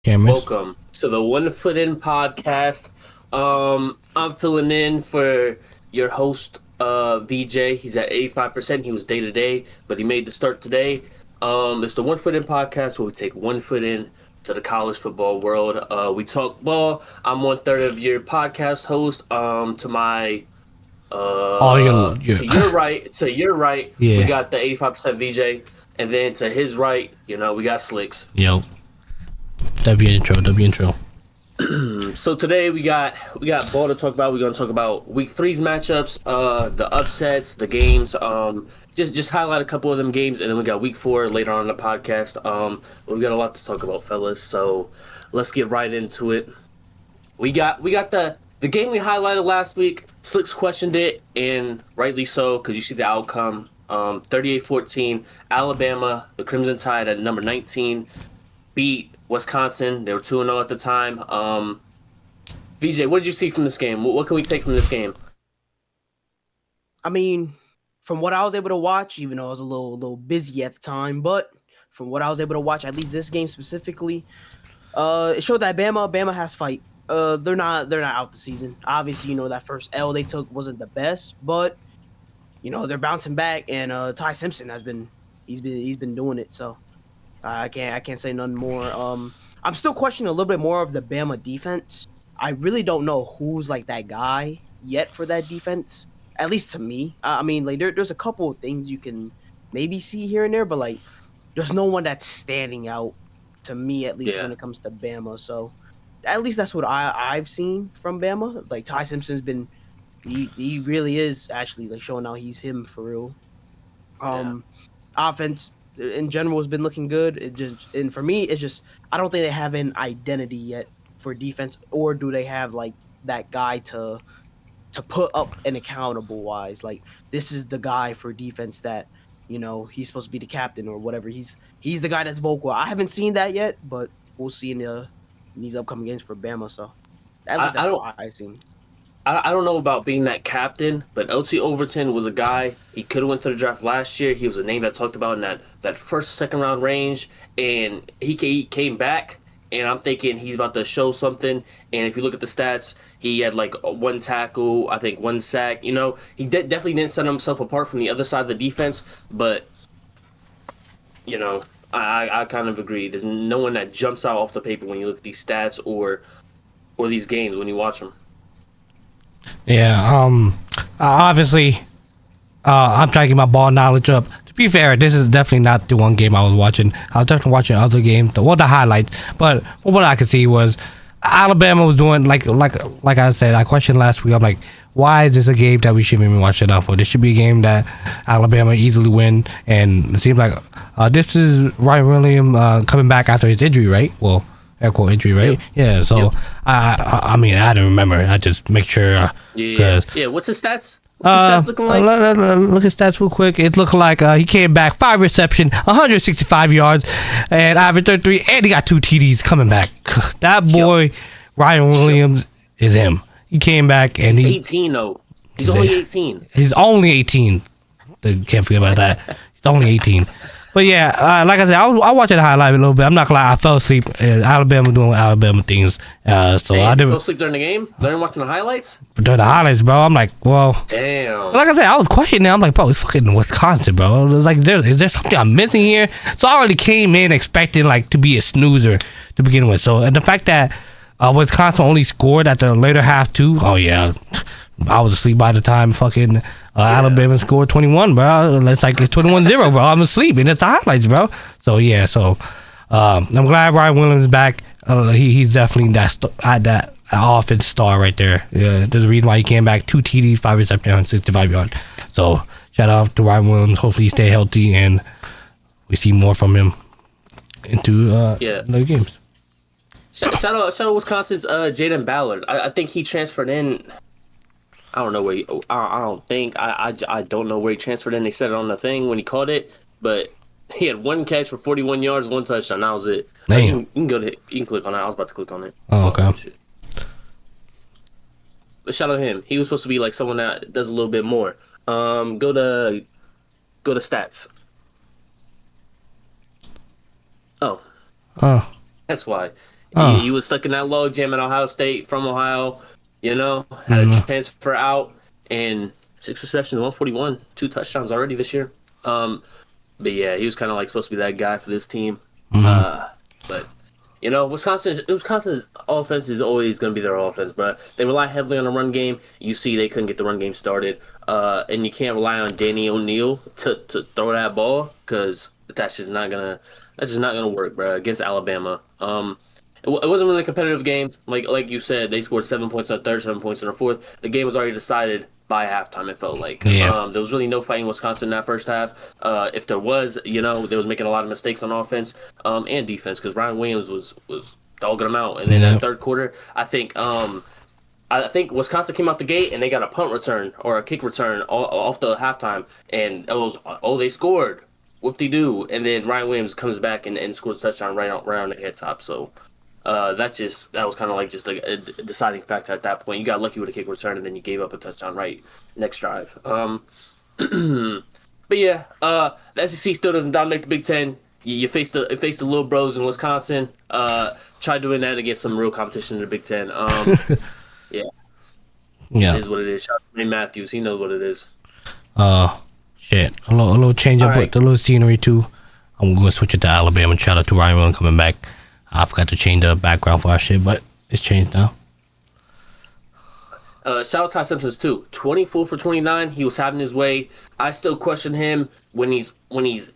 Cameras. Welcome to the One Foot In podcast. I'm filling in for your host, VJ. He's at 85%. He was day to day, but he made the start today. It's the One Foot In podcast where we take one foot in to the college football world. We talk ball. I'm one third of your podcast host. To my Oh, you're to your right, we yeah. got the 85% VJ, and then to his right, we got Slicks. Yo, W intro. W intro. So today we got ball to talk about. We're gonna talk about week three's matchups, the upsets, the games. Just highlight a couple of them games, and then we got week four later on in the podcast. We got a lot to talk about, fellas. So let's get right into it. We got the game we highlighted last week. Slicks questioned it, and rightly so, because you see the outcome. 38-14, Alabama, the Crimson Tide at number 19, beat Wisconsin. They were 2-0 at the time. VJ, what did you see from this game? What can we take from this game? I mean, from what I was able to watch, even though I was a little busy at the time, but from what I was able to watch, at least this game specifically, it showed that Bama has fight. They're not out the season. Obviously, that first L they took wasn't the best, but they're bouncing back, and Ty Simpson he's been doing it. So I can't say nothing more. I'm still questioning a little bit more of the Bama defense. I really don't know who's like that guy yet for that defense. At least to me. I mean, like there's a couple of things you can maybe see here and there, but like there's no one that's standing out to me at least Yeah, when it comes to Bama. So at least that's what I've seen from Bama. Like Ty Simpson's been he really is actually like showing out he's him for real. yeah, Um, Offense in general has been looking good. And for me, it's just I don't think they have an identity yet for defense, or do they have like that guy to put up an accountable wise? Like this is the guy for defense that he's supposed to be the captain or whatever. He's the guy that's vocal. I haven't seen that yet, but we'll see in these upcoming games for Bama. So at least I that's don't what I seen. I don't know about being that captain, but LT Overton was a guy. He could have went to the draft last year. He was a name that talked about in that first second round range, and he came back. And I'm thinking he's about to show something. And if you look at the stats, he had like one tackle, I think one sack. He definitely didn't set himself apart from the other side of the defense. But I kind of agree. There's no one that jumps out off the paper when you look at these stats or these games when you watch them. Yeah. Obviously, I'm trying to get my ball knowledge up. To be fair, this is definitely not the one game I was watching. I was definitely watching other games, the highlights. But from what I could see was Alabama was doing like I said. I questioned last week. I'm like, why is this a game that we shouldn't be watching out for? This should be a game that Alabama easily win. And it seems like this is Ryan Williams coming back after his injury, right? Well, air quote injury, right? Yep. Yeah. So Yep. I mean, I don't remember. I just make sure Yeah. because. Yeah. What's his stats? What's his stats looking like? Look at stats real quick. It looked like he came back 5 reception, 165 yards, and average 33, and he got 2 TDs coming back. That boy, Ryan Williams, is him. He came back and He's he 18 though. He's only 18. he's only 18. Can't forget about that. He's only 18. But yeah, like I said, I watched the highlight a little bit. I'm not gonna lie, I fell asleep. Alabama doing Alabama things. So Damn, I you fell didn't asleep during the game? During watching the highlights? during the highlights, bro. I'm like, well. Damn. Like I said, I was questioning. I'm like, bro, it's fucking Wisconsin, bro. It was like, is there something I'm missing here? So I already came in expecting like to be a snoozer to begin with. So and the fact that Wisconsin only scored at the later half too. Oh yeah, I was asleep by the time fucking Alabama scored 21, bro. It's like it's 21-0, bro. I'm asleep and it's the highlights, bro. So yeah, so I'm glad Ryan Williams is back. He's definitely that offense star right there. Yeah, there's a reason why he came back. 2 TDs, 5 receptions, 65 yards. So shout out to Ryan Williams. Hopefully he stay healthy and we see more from him into Yeah. the games. Shout out Wisconsin's Jaden Ballard. I think he transferred in. I don't know where. I don't think. I don't know where he transferred in. They said it on the thing when he caught it, but he had one catch for 41 yards, one touchdown. That was it. Damn. You can go to. You can click on that. I was about to click on it. Oh, okay. Shit. But shout out him. He was supposed to be like someone that does a little bit more. Go to stats. Oh, Oh, that's why. He was stuck in that log jam at Ohio State from Ohio. You know, had a transfer out and 6 receptions, 141, 2 touchdowns already this year. But yeah, he was kind of like supposed to be that guy for this team. But you know, Wisconsin's offense is always going to be their offense, but they rely heavily on the run game. You see, they couldn't get the run game started, and you can't rely on Danny O'Neal to throw that ball because that's just not gonna work, bro. Against Alabama, it wasn't really a competitive game. Like you said, they scored 7 points on the third, 7 points on the fourth. The game was already decided by halftime, it felt like. There was really no fighting Wisconsin in that first half. If there was, you know, they was making a lot of mistakes on offense and defense because Ryan Williams was dogging them out. And then in the third quarter, I think Wisconsin came out the gate and they got a punt return or a kick return off the halftime, and it was they scored, whoop-de-doo, and then Ryan Williams comes back and scores a touchdown right on the head top. So that was kind of like just a deciding factor at that point. You got lucky with a kick return, and then you gave up a touchdown right next drive. But yeah, the SEC still doesn't dominate the Big Ten. You face the little bros in Wisconsin. Try doing that against some real competition in the Big Ten. Yeah, it is what it is. Shout out to Ray Matthews. He knows what it is. Shit. A little change up with a little scenery too. I'm gonna switch it to Alabama. Shout out to Ryan Williams coming back. I forgot to change the background for our shit, but it's changed now. Shout out to Ty Simpson too. 24 for 29. He was having his way. I still question him when he's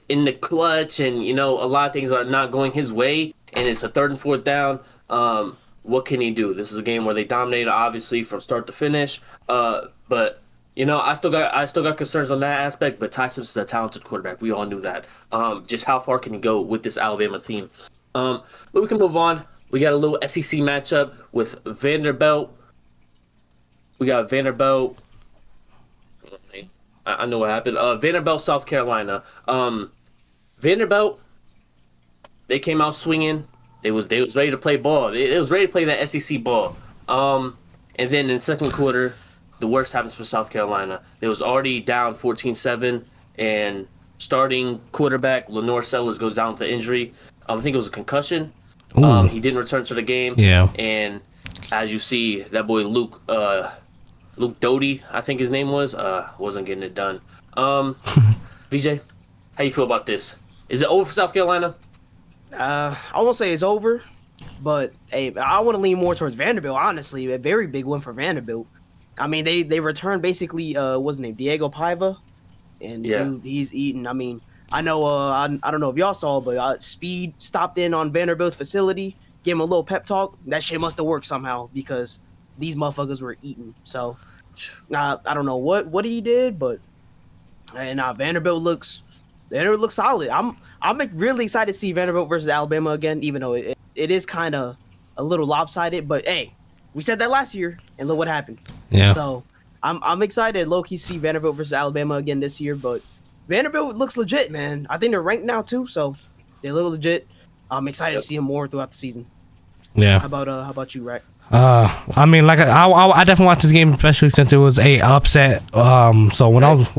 in the clutch, and you know a lot of things are not going his way, and it's a 3rd and 4th down. What can he do? This is a game where they dominated, obviously, from start to finish. But you know, I still got concerns on that aspect. But Ty Simpson's a talented quarterback. We all knew that. Just how far can he go with this Alabama team? But we can move on. We got a little SEC matchup with Vanderbilt. We got Vanderbilt. I know what happened. Vanderbilt, South Carolina. Vanderbilt, they came out swinging. They was ready to play ball. They was ready to play that SEC ball. And then in the second quarter, the worst happens for South Carolina. They was already down 14-7, and starting quarterback Lenore Sellers goes down to injury. I think it was a concussion. He didn't return to the game. Yeah. And as you see, that boy Luke Doty, I think his name wasn't getting it done. VJ, how you feel about this? Is it over for South Carolina? I won't say it's over, but hey, I want to lean more towards Vanderbilt. Honestly, a very big win for Vanderbilt. I mean, they returned basically what's his name, Diego Paiva, and dude, he's eating. I mean, I know I don't know if y'all saw, but Speed stopped in on Vanderbilt's facility, gave him a little pep talk. That shit must have worked somehow because these motherfuckers were eating. So I don't know what he did, but Vanderbilt looks solid. I'm really excited to see Vanderbilt versus Alabama again, even though it is kind of a little lopsided. But hey, we said that last year, and look what happened. Yeah. So I'm excited, low-key, see Vanderbilt versus Alabama again this year. But Vanderbilt looks legit, man. I think they're ranked now too, so they look legit. I'm excited to see them more throughout the season. Yeah. How about you, Rack? I mean, like I definitely watched this game, especially since it was a upset. So when I was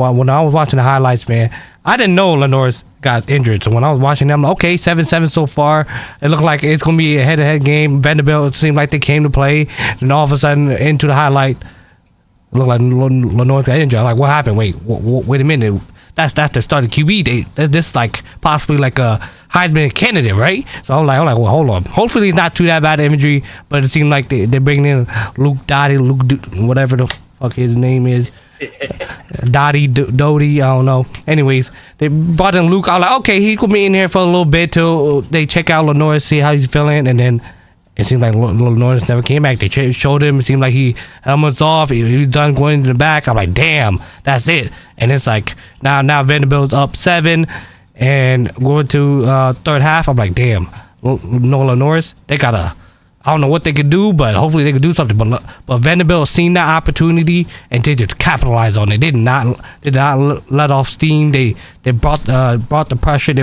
watching the highlights, man, I didn't know Lenore's got injured. So when I was watching them, okay, 7-7 so far. It looked like it's gonna be a head-to-head game. Vanderbilt, it seemed like they came to play, and all of a sudden into the highlight, it looked like Lenore's got injured. I'm like, what happened? Wait a minute. That's the starting QB date. This like possibly like a Heisman candidate, right? So I'm like, well, hold on. Hopefully it's not too that bad injury, but it seemed like they're bringing in Luke Doty, whatever the fuck his name is. Doty, I don't know. Anyways, they brought in Luke. I was like, okay, he could be in here for a little bit till they check out Lenore, see how he's feeling, and then it seemed like Lenore never came back. They showed him. It seemed like he helmet's off. He was done going to the back. I'm like, damn, that's it. And it's like now Vanderbilt's up 7 and going to third half. I'm like, damn, no Lenore's. They gotta. I don't know what they could do, but hopefully they could do something. But Vanderbilt seen that opportunity and they just capitalized on it. They did not let off steam. They brought the pressure.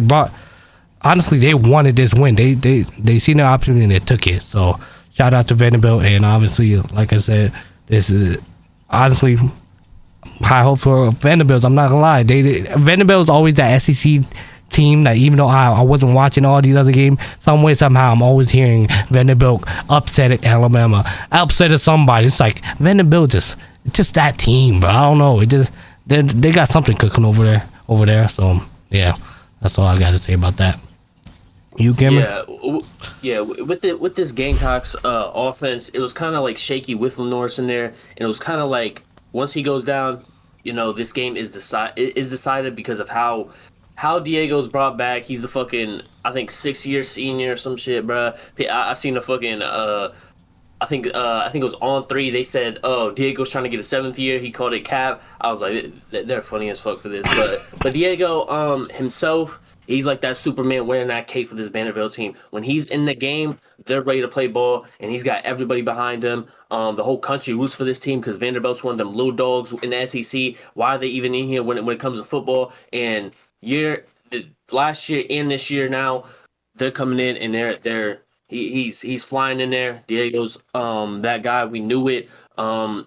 Honestly, they wanted this win. They seen the opportunity and they took it. So shout out to Vanderbilt, and obviously, like I said, this is honestly high hope for Vanderbilt. I'm not gonna lie. Vanderbilt's always that SEC team that even though I wasn't watching all these other games, some way somehow I'm always hearing Vanderbilt upset at Alabama, upset at somebody. It's like Vanderbilt just that team, bro. I don't know. It just they got something cooking over there. So yeah, that's all I got to say about that. You, Cameron? Yeah. With this Gamecocks offense, it was kind of like shaky with Lenores in there, and it was kind of like once he goes down, this game is decided because of how Diego's brought back. He's the fucking, I think, 6-year senior or some shit, bro. I seen the fucking I think it was on 3. They said, "Oh, Diego's trying to get a 7th year." He called it cap. I was like, they're funny as fuck for this. But Diego himself, he's like that Superman wearing that cape for this Vanderbilt team. When he's in the game, they're ready to play ball, and he's got everybody behind him. The whole country roots for this team because Vanderbilt's one of them little dogs in the SEC. Why are they even in here when it comes to football? And last year and this year now, they're coming in and he's flying in there. Diego's that guy. We knew it. And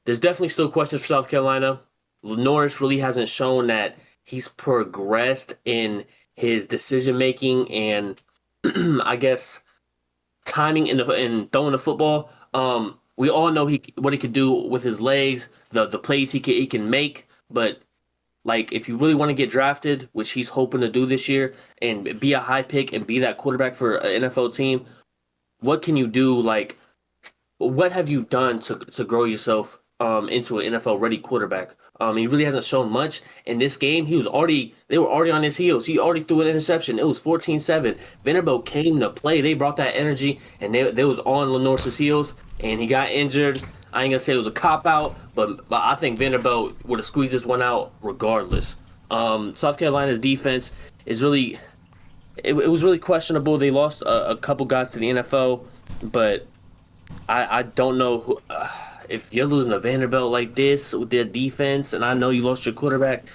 there's definitely still questions for South Carolina. Norris really hasn't shown that he's progressed in his decision making and I guess timing and throwing the football. We all know what he could do with his legs, the plays he can make, but like, if you really want to get drafted, which he's hoping to do this year, and be a high pick and be that quarterback for an NFL team, what can you do? Like, what have you done to grow yourself into an NFL ready quarterback? He really hasn't shown much in this game. They were already on his heels. He already threw an interception. It was 14-7. Vanderbilt came to play. They brought that energy, and they was on Lenore's heels, and he got injured. I ain't gonna say it was a cop out, but I think Vanderbilt would have squeezed this one out regardless. South Carolina's defense is really, it was really questionable. They lost a couple guys to the NFL, but I don't know if you're losing to Vanderbilt like this with their defense, and I know you lost your quarterback.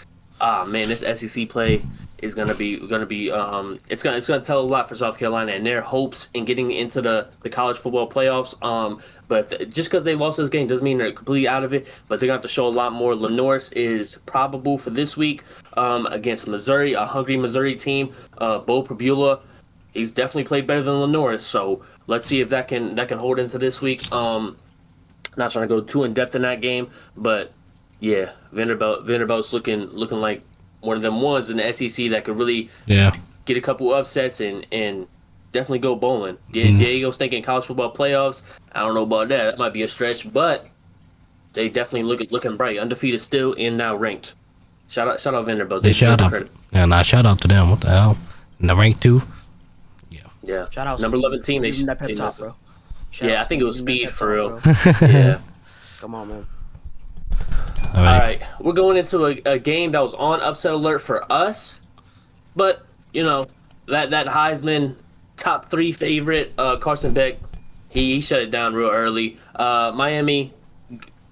Man, this SEC play is gonna be it's gonna tell a lot for South Carolina and their hopes in getting into the college football playoffs. But just because they lost this game doesn't mean they're completely out of it. But they're gonna have to show a lot more. Lenores is probable for this week against Missouri, a hungry Missouri team. Bo Prabula, he's definitely played better than Lenores. So let's see if that can hold into this week. Not trying to go too in depth in that game, but yeah, Vanderbilt's looking like one of them ones in the SEC that could really get a couple upsets and definitely go bowling. Diego's thinking college football playoffs. I don't know about that. That might be a stretch, but they definitely looking bright. Undefeated still and now ranked. Shout out Vanderbilt. They shout out. Yeah, shout out to them. What the hell? And the rank 2. Yeah. Shout out. Number 11 team. That pep talk, bro. I think it was speed for real. Yeah. Come on, man. All right, we're going into a game that was on upset alert for us, but that Heisman top 3 favorite Carson Beck, he shut it down real early. Miami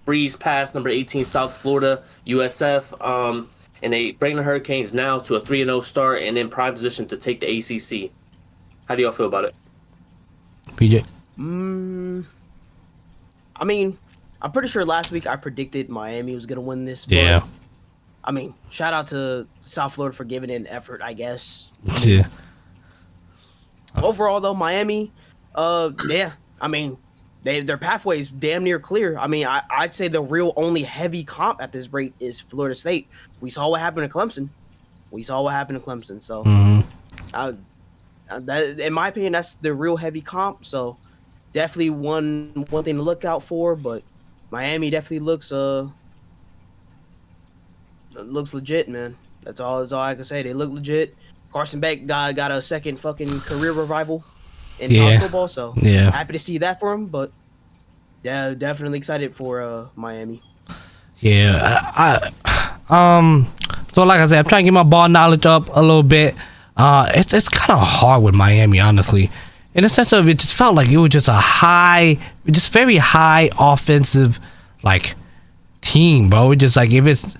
breezed past number 18 South Florida USF, and they bring the Hurricanes now to a 3-0 start and in prime position to take the ACC. How do y'all feel about it? PJ. I mean, I'm pretty sure last week I predicted Miami was gonna win this. Yeah. I mean, shout out to South Florida for giving it an effort, I guess. Yeah. Overall, though, Miami, I mean, their pathway is damn near clear. I mean, I'd say the real only heavy comp at this rate is Florida State. We saw what happened to Clemson. So, that, in my opinion, that's the real heavy comp. So, definitely one thing to look out for, but Miami definitely looks legit, man. That's all I can say. They look legit. Carson Beck got a second fucking career revival in college football, so happy to see that for him. But yeah, definitely excited for Miami. Yeah, so like I said, I'm trying to get my ball knowledge up a little bit. It's kind of hard with Miami, honestly. In the sense of, it just felt like it was just very high offensive, like, team, bro. It just like, if it's,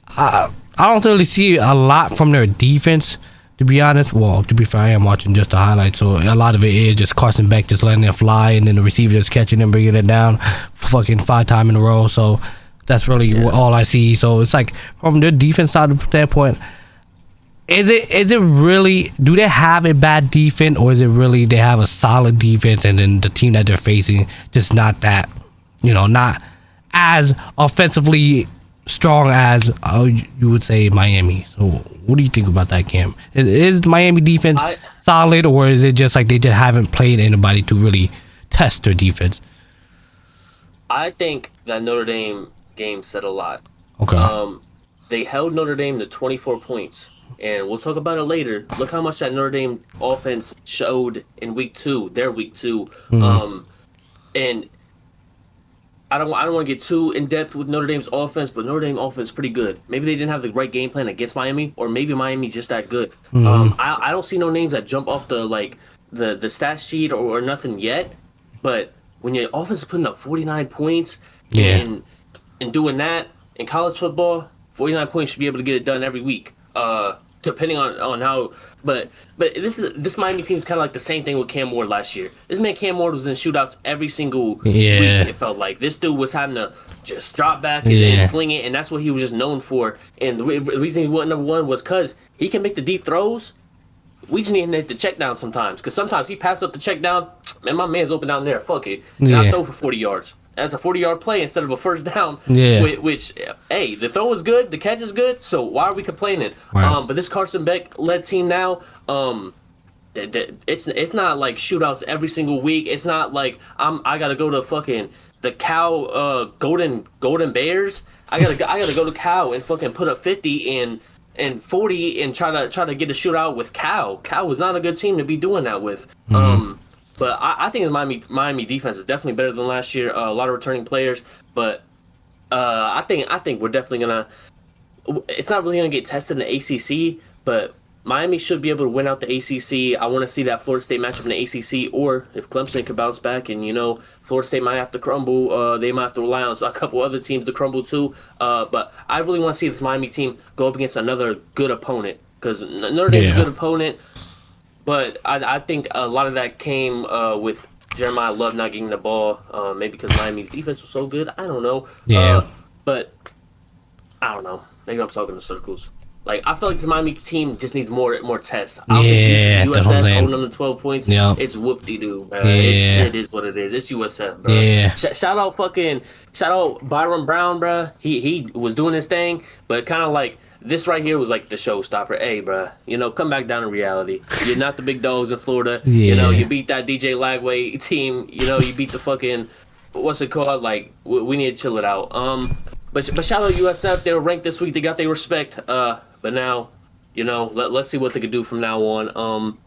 I don't really see a lot from their defense, to be honest. Well, to be fair, I am watching just the highlights, so a lot of it is just Carson Beck just letting it fly, and then the receiver just catching and bringing it down fucking 5 times in a row. So That's really all I see. So it's like from their defense standpoint, is it really, do they have a bad defense, or is it really they have a solid defense and then the team that they're facing just not that, not as offensively strong as you would say Miami? So what do you think about that, Cam? Is Miami defense solid, or is it just like they just haven't played anybody to really test their defense? I think that Notre Dame game said a lot. Okay. They held Notre Dame to 24 points. And we'll talk about it later. Look how much that Notre Dame offense showed in week 2, their week 2. And I don't want to get too in depth with Notre Dame's offense, but Notre Dame offense is pretty good. Maybe they didn't have the right game plan against Miami, or maybe Miami's just that good. I don't see no names that jump off the stat sheet or nothing yet. But when your offense is putting up 49 points and doing that in college football, 49 points should be able to get it done every week. Depending on how, but this Miami team is kind of like the same thing with Cam Ward last year. This man Cam Ward was in shootouts every single week. It felt like this dude was having to just drop back and sling it, and that's what he was just known for. And the reason he went number 1 was because he can make the deep throws. We just need to hit the check down sometimes, because sometimes he passed up the check down, man, my man's open down there. Fuck it, and I throw for 40 yards. That's a 40-yard play instead of a first down. Which, hey, the throw is good, the catch is good, so why are we complaining? Right. But this Carson Beck led team now, it's not like shootouts every single week. It's not like I gotta go to fucking the Cow Golden Bears. I gotta go to Cow and fucking put up 50 and 40 and try to get a shootout with Cow. Cow was not a good team to be doing that with. But I think the Miami defense is definitely better than last year. A lot of returning players, but I think we're definitely gonna. It's not really gonna get tested in the ACC, but Miami should be able to win out the ACC. I want to see that Florida State matchup in the ACC, or if Clemson can bounce back, and Florida State might have to crumble. They might have to rely on a couple other teams to crumble too. But I really want to see this Miami team go up against another good opponent, because Notre Dame's a good opponent. But I think a lot of that came with Jeremiah Love not getting the ball, maybe because Miami's defense was so good. I don't know. But I don't know. Maybe I'm talking in circles. Like, I feel like this Miami team just needs more tests. I don't think USF holding them to 12 points. It's whoop-de-doo, bro. It is what it is. It's USF, bro. Shout out Byron Brown, bro. He was doing his thing, but kind of like, this right here was like the showstopper. Hey, bro, come back down to reality. You're not the big dogs in Florida. You beat that DJ Lagway team. You beat the fucking, what's it called? Like, we need to chill it out. But shout out USF. They were ranked this week. They got their respect. But now, let's see what they could do from now on.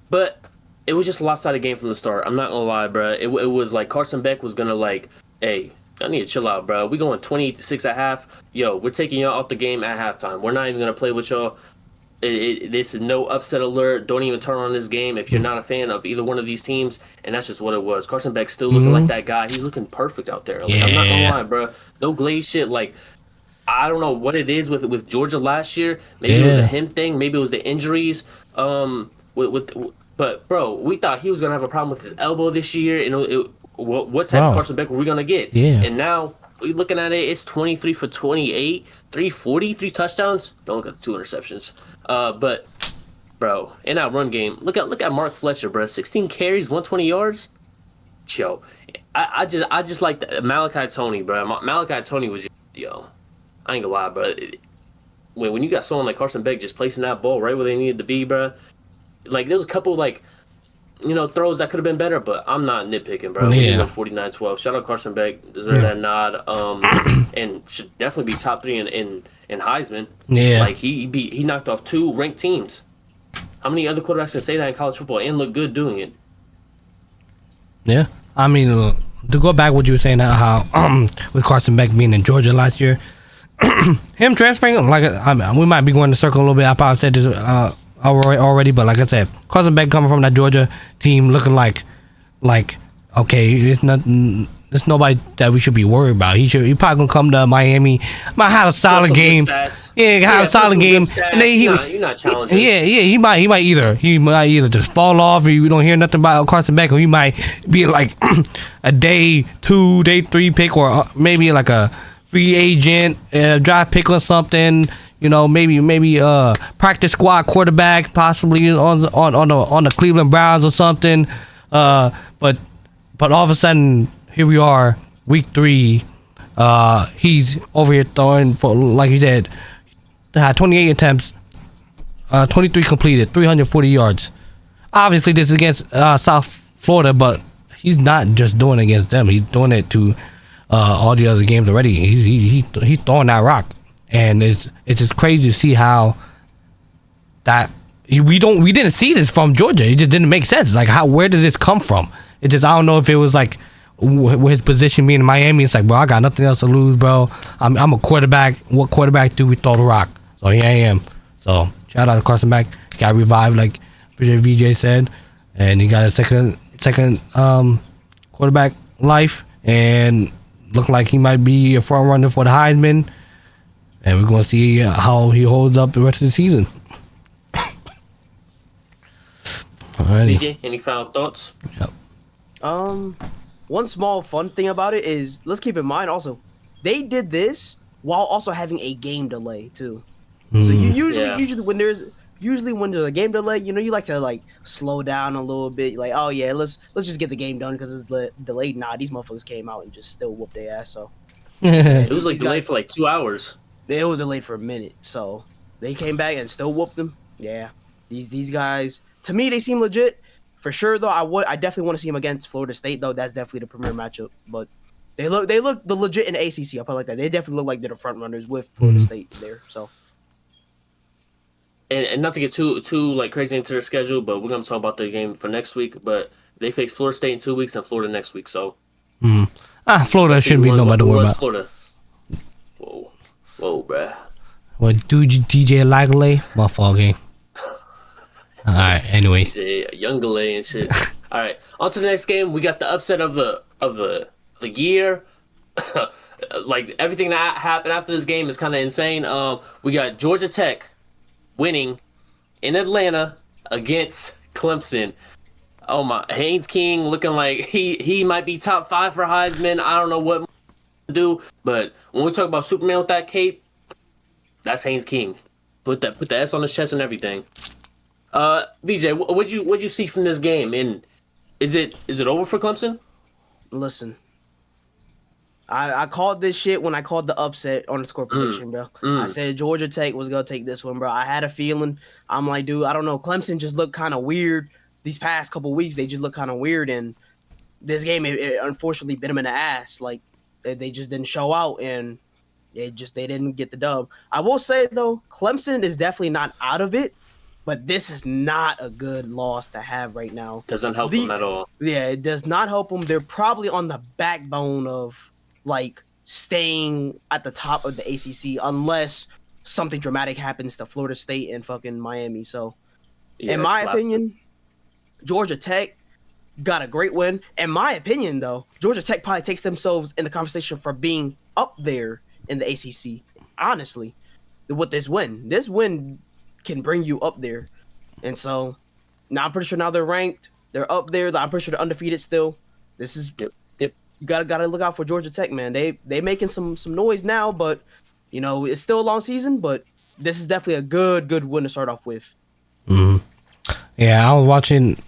But it was just a lopsided game from the start. I'm not gonna lie, bro. It was like Carson Beck was gonna like, hey, I need to chill out, bro. We going 28-6 at half. Yo, we're taking y'all out the game at halftime. We're not even gonna play with y'all. This is no upset alert. Don't even turn on this game if you're not a fan of either one of these teams. And that's just what it was. Carson Beck's still looking like that guy. He's looking perfect out there. Like, I'm not gonna lie, bro. No glaze shit. Like, I don't know what it is with Georgia last year. Maybe it was a him thing. Maybe it was the injuries. But bro, we thought he was gonna have a problem with his elbow this year. What type of Carson Beck were we gonna get? And now we looking at it. It's 23 for 28, 340, 3 touchdowns. Don't look at the 2 interceptions. But bro, in that run game, look at Mark Fletcher, bro. 16 carries, 120 yards. Yo, I just like Malachi Tony, bro. Malachi Tony was I ain't gonna lie, bro. When you got someone like Carson Beck just placing that ball right where they needed to be, bro. Like, there's a couple throws that could have been better, but I'm not nitpicking, bro. We went 49-12. Shout out Carson Beck, deserve that nod. And should definitely be top 3 in Heisman. Like, he knocked off 2 ranked teams. How many other quarterbacks can say that in college football and look good doing it? Yeah, I mean, to go back what you were saying, how with Carson Beck being in Georgia last year, him transferring, like, we might be going to circle a little bit. I probably said this already, but like I said, Carson Beck coming from that Georgia team looking like okay, it's nobody that we should be worried about. He probably gonna come to Miami, might have a solid game. Have a solid game, and then you're not challenging. He might either just fall off, or you don't hear nothing about Carson Beck, or he might be like a day 2, day 3 pick, or maybe like a free agent, draft pick or something. You know, maybe practice squad quarterback, possibly on the Cleveland Browns or something. But all of a sudden, here we are, week 3. He's over here throwing for, like you said, had 28 attempts, 23 completed, 340 yards. Obviously, this is against South Florida, but he's not just doing it against them. He's doing it to all the other games already. He's throwing that rock, and it's just crazy to see how that we didn't see this from Georgia. It just didn't make sense. Like, where did this come from? It just, I don't know if it was like with his position being in Miami. It's like, bro, I got nothing else to lose, bro. I'm a quarterback. What quarterback do we throw the rock? So here I am. So shout out to Carson Beck. Got revived, like VJ said, and he got a second quarterback life, and look like he might be a front runner for the Heisman. And we're gonna see how he holds up the rest of the season. Alrighty. DJ, any final thoughts? Yep. One small fun thing about it is, let's keep in mind also, they did this while also having a game delay too. So you usually when there's a game delay, you know, you like to like slow down a little bit. Like, oh yeah, let's just get the game done because it's delayed. Nah, these motherfuckers came out and just still whooped their ass. So it was like delayed for like 2 hours. It was delayed for a minute, so they came back and still whooped them. Yeah, these guys, to me, they seem legit. For sure, though, I definitely want to see them against Florida State, though. That's definitely the premier matchup. But they look the legit in the ACC. I'll put it like that. They definitely look like they're the front runners with Florida State there. So, and not to get too like crazy into their schedule, but we're gonna talk about the game for next week. But they face Florida State in 2 weeks and Florida next week. So, Florida shouldn't be nobody to worry about. Florida. Whoa, bruh. What do DJ Lagley? My fault game. All right. Anyway, Young delay and shit. All right, on to the next game. We got the upset of the year. Like, everything that happened after this game is kind of insane. We got Georgia Tech winning in Atlanta against Clemson. Oh my, Haynes King looking like he might be top 5 for Heisman. I don't know what to do, but when we talk about Superman with that cape, that's Haynes King. Put the S on his chest and everything. VJ, what'd you see from this game? And is it over for Clemson? Listen, I called this shit when I called the upset on the score prediction, bro. I said Georgia Tech was gonna take this one, bro. I had a feeling. I'm like, dude, I don't know. Clemson just looked kind of weird these past couple weeks. They just look kind of weird, and this game it unfortunately bit them in the ass. Like, they just didn't show out, and they didn't get the dub. I will say though, Clemson is definitely not out of it. But this is not a good loss to have right now. Doesn't help them at all. Yeah, it does not help them. They're probably on the backbone of, like, staying at the top of the ACC unless something dramatic happens to Florida State and fucking Miami. So, in my opinion, Georgia Tech got a great win. In my opinion, though, Georgia Tech probably takes themselves in the conversation for being up there in the ACC. Honestly, with this win can bring you up there. And so now I'm pretty sure now they're ranked. They're up there. I'm pretty sure they're undefeated still. This is yep. You gotta look out for Georgia Tech, man. They making some noise now, but you know, it's still a long season, but this is definitely a good win to start off with. Yeah, I was watching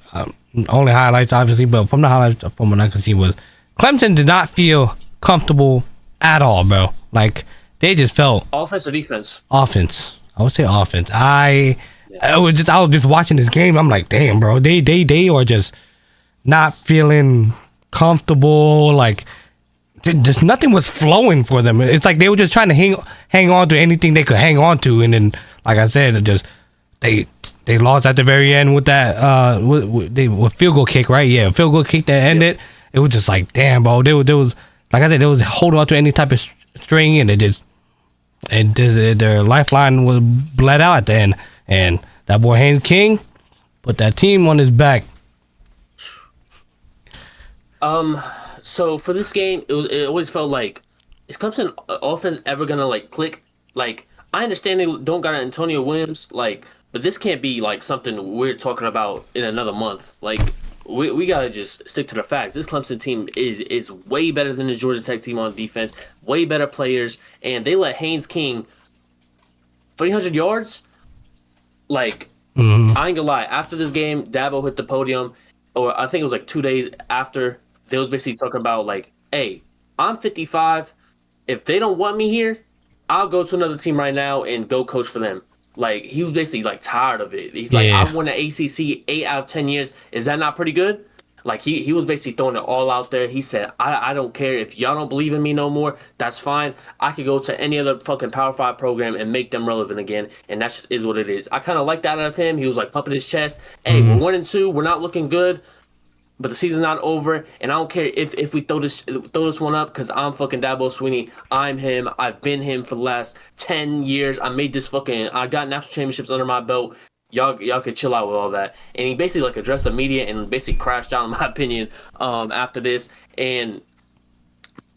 only highlights obviously, but from the highlights from what I could see was Clemson did not feel comfortable at all, bro. Like, they just felt offense or defense? Offense. I would say offense. I was just watching this game. I'm like, damn, bro. They are just not feeling comfortable. Like, just nothing was flowing for them. It's like they were just trying to hang on to anything they could hang on to, and then, like I said, they lost at the very end with that with field goal kick, right? Yeah, field goal kick that ended. It was just like, damn, bro. They was like I said, they was holding on to any type of string, and their lifeline was bled out at the end. And that boy Haynes King put that team on his back. So for this game, it always felt like, is Clemson offense ever gonna like click? Like, I understand they don't got Antonio Williams, like, but this can't be like something we're talking about in another month. Like, we gotta just stick to the facts. This Clemson team is way better than the Georgia Tech team on defense. Way better players, and they let Haynes King 300 yards. Like, I ain't gonna lie. After this game, Dabo hit the podium, or I think it was like 2 days after. They was basically talking about like, "Hey, I'm 55. If they don't want me here, I'll go to another team right now and go coach for them." Like, he was basically like tired of it. He's like, "I won the ACC 8 out of 10 years. Is that not pretty good?" Like, he was basically throwing it all out there. He said, I don't care if y'all don't believe in me no more. That's fine. I could go to any other fucking Power 5 program and make them relevant again. And that just is what it is. I kind of like that out of him. He was like pumping his chest. Hey, we're 1-2. We're not looking good. But the season's not over, and I don't care if we throw this one up, because I'm fucking Dabo Swinney. I'm him. I've been him for the last 10 years. I got national championships under my belt. Y'all could chill out with all that. And he basically like addressed the media and basically crashed out, in my opinion, after this. And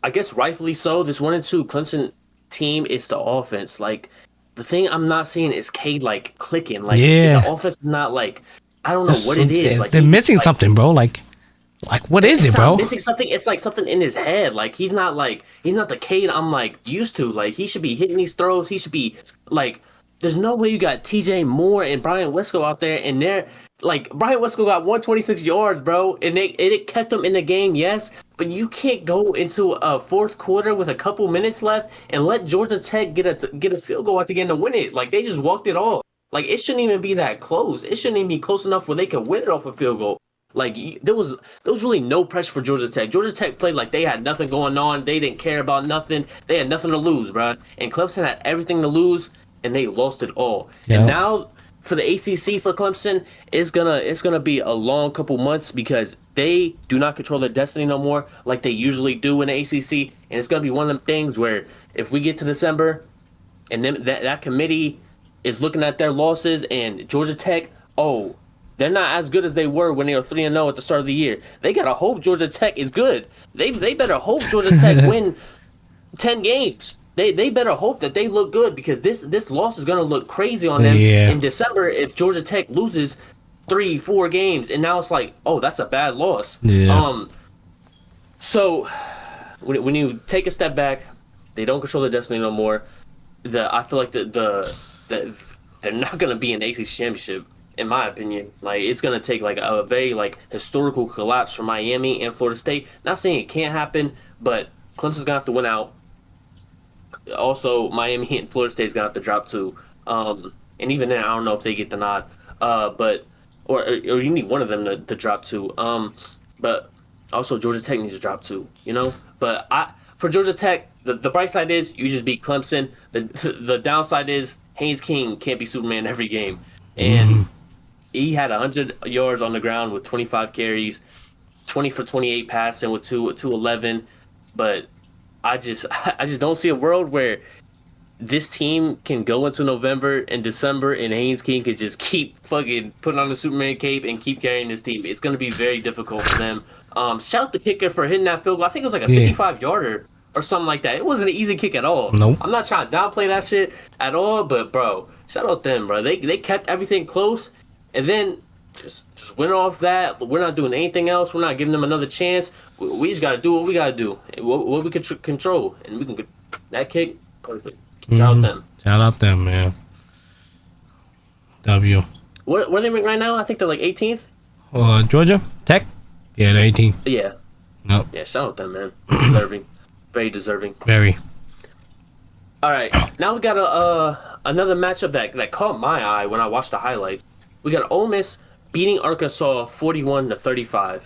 I guess rightfully so. This 1-2 Clemson team is the offense. Like, the thing I'm not seeing is Cade like clicking. Like, the offense is not like, I don't know what it is. Like, they're missing something, bro. Like what is it, bro? Missing something. It's like something in his head. Like, he's not the Cade I'm like used to. Like, he should be hitting these throws. He should be like, there's no way you got TJ Moore and Brian Wesco out there, and they're like, Brian Wesco got 126 yards, bro, and it kept them in the game, yes, but you can't go into a fourth quarter with a couple minutes left and let Georgia Tech get a field goal at the end to win it. Like, they just walked it off. Like, it shouldn't even be that close. It shouldn't even be close enough where they could win it off a field goal. Like, there was really no pressure for Georgia Tech. Georgia Tech played like they had nothing going on. They didn't care about nothing. They had nothing to lose, bro. And Clemson had everything to lose, and they lost it all. Yeah. And now for the ACC for Clemson, it's gonna be a long couple months, because they do not control their destiny no more like they usually do in the ACC. And it's gonna be one of them things where if we get to December, and then that committee is looking at their losses, and Georgia Tech, they're not as good as they were when they were 3-0 at the start of the year. They gotta hope Georgia Tech is good. They better hope Georgia Tech win 10 games. They better hope that they look good, because this loss is gonna look crazy on them in December if Georgia Tech loses 3-4 games, and now it's like, that's a bad loss. Yeah. So when you take a step back, they don't control their destiny no more. I feel like they're not gonna be an ACC championship. In my opinion, like, it's gonna take like a very like historical collapse for Miami and Florida State. Not saying it can't happen, but Clemson's gonna have to win out. Also, Miami and Florida State's gonna have to drop too. And even then, I don't know if they get the nod. But you need one of them to drop too. But also Georgia Tech needs to drop too. You know. But for Georgia Tech, the bright side is you just beat Clemson. The downside is Haynes King can't be Superman every game, and he had 100 yards on the ground with 25 carries, 20 for 28 passing with 211. But I just don't see a world where this team can go into November and December and Haynes King could just keep fucking putting on the Superman cape and keep carrying this team. It's going to be very difficult for them. Shout out the kicker for hitting that field goal. I think it was like a 55-yarder or something like that. It wasn't an easy kick at all. Nope. I'm not trying to downplay that shit at all, but bro, shout out them, bro. They kept everything close, and then just went off that. We're not doing anything else. We're not giving them another chance. We just got to do what we got to do, what we can control, and we can get that kick perfect. Shout out them. Shout out them, man. W. Where are they ranked right now? I think they're like 18th. Georgia Tech. Yeah, they're 18th. Yeah. Nope. Yeah, shout out them, man. Deserving. Very deserving. Very. All right, now we got another matchup that caught my eye when I watched the highlights. We got Ole Miss beating Arkansas 41-35.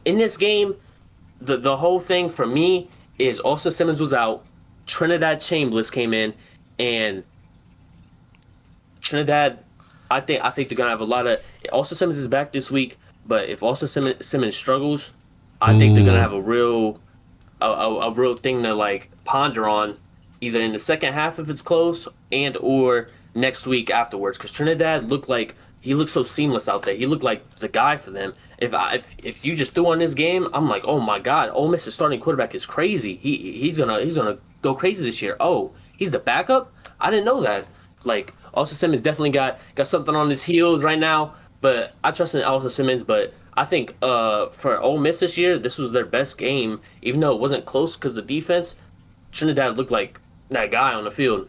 In this game, the whole thing for me is Austin Simmons was out, Trinidad Chambliss came in, and Trinidad, I think they're gonna have a lot of. Austin Simmons is back this week, but if Austin Simmons struggles, I think they're gonna have a real thing to like ponder on, either in the second half if it's close, and or next week afterwards. Because Trinidad looked so seamless out there. He looked like the guy for them. If you just threw on this game, I'm like, oh my God, Ole Miss's starting quarterback is crazy. He's gonna go crazy this year. Oh, he's the backup? I didn't know that. Like, Austin Simmons definitely got something on his heels right now. But I trust in Austin Simmons. But I think for Ole Miss this year, this was their best game, even though it wasn't close because the defense. Trinidad looked like that guy on the field.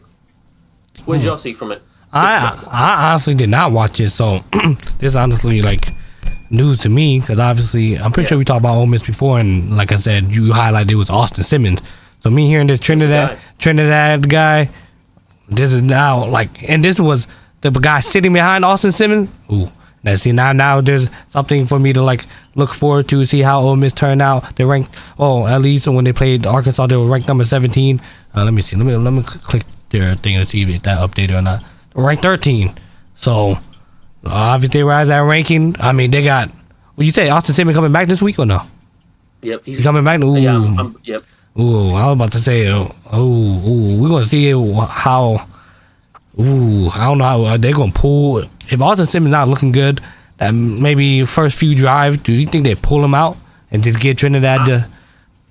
What did y'all see from it? I honestly did not watch it, so this is honestly like news to me because obviously I'm pretty sure we talked about Ole Miss before, and like I said, you highlighted it was Austin Simmons. So me hearing this Trinidad guy, this is now like, and this was the guy sitting behind Austin Simmons. Ooh, now there's something for me to like look forward to, see how Ole Miss turned out. They ranked, at least when they played Arkansas, they were ranked number 17. Let me see. Let me click their thing to see if that updated or not. Ranked 13. So obviously they rise that ranking. I mean, they got. Would you say Austin Simmons coming back this week or no? Yep, he's coming back. Ooh. Yeah, yep. Ooh, I was about to say. We're gonna see how. Ooh, I don't know how they're gonna pull. If Austin Simmons not looking good, that maybe first few drives, do you think they pull him out and just get Trinidad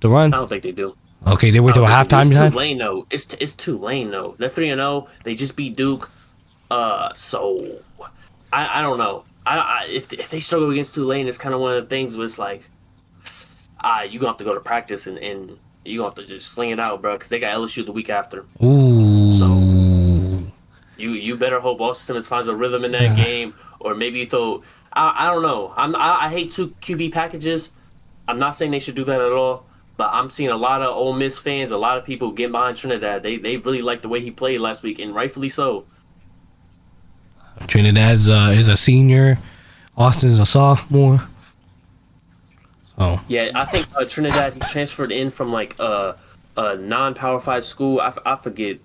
to run? I don't think they do. Okay, they wait till halftime. It's Tulane though. It's Tulane though. They're 3-0. They just beat Duke. So I don't know. If they struggle against Tulane, it's kind of one of the things where it's like, you gonna have to go to practice and you gonna have to just sling it out, bro, because they got LSU the week after. Ooh. So you better hope Austin Simmons finds a rhythm in that game, or maybe you throw. I don't know. I hate 2 QB packages. I'm not saying they should do that at all. But I'm seeing a lot of Ole Miss fans, a lot of people getting behind Trinidad. They really liked the way he played last week, and rightfully so. Trinidad is a senior. Austin's a sophomore. So yeah, I think Trinidad, he transferred in from like a non-Power 5 school. I forget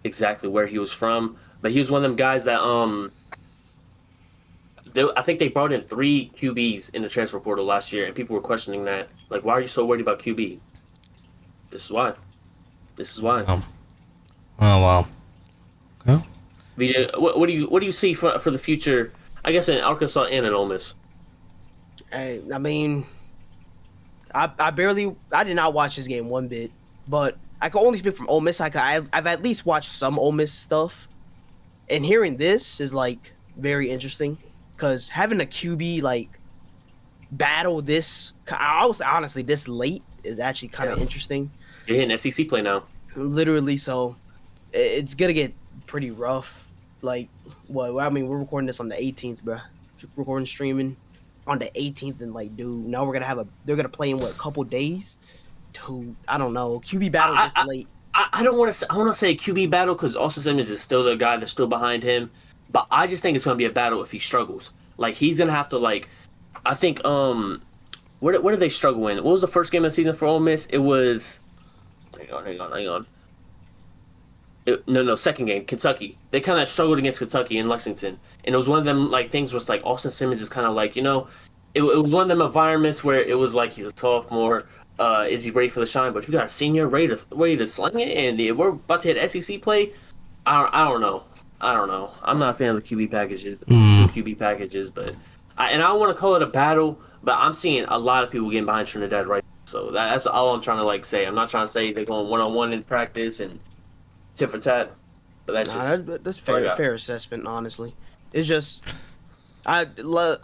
exactly where he was from, but he was one of them guys that I think they brought in 3 QBs in the transfer portal last year, and people were questioning that. Like, why are you so worried about QB? This is why. Oh wow. Okay. VJ, what do you see for the future? I guess in Arkansas and in Ole Miss. I mean, I did not watch this game one bit, but I can only speak from Ole Miss. I've at least watched some Ole Miss stuff, and hearing this is like very interesting. Because having a QB like battle this, I was honestly this late is actually kind of interesting. You're hitting SEC play now, literally. So it's gonna get pretty rough. Like, well, I mean, we're recording this on the 18th, bro. Recording streaming on the 18th, and like, dude, now they're gonna play in a couple days. Dude, I don't know. QB battle this late. I don't want to. I want to say QB battle because Austin Simmons is still the guy that's still behind him. But I just think it's going to be a battle if he struggles. Like, he's going to have to, like, I think, where did they struggle in? What was the first game of the season for Ole Miss? It was, hang on. Second game, Kentucky. They kind of struggled against Kentucky in Lexington. And it was one of them, like, things where it's like, Austin Simmons is kind of like, it was one of them environments where it was like, he's a sophomore, is he ready for the shine? But if you got a senior ready to sling it, and we're about to hit SEC play, I don't know. I'm not a fan of the QB packages, QB packages, but I don't want to call it a battle, but I'm seeing a lot of people getting behind Trinidad right now. So that's all I'm trying to like say. I'm not trying to say they're going 1-on-1 in practice and tit for tat, but that's fair assessment. Honestly, it's just I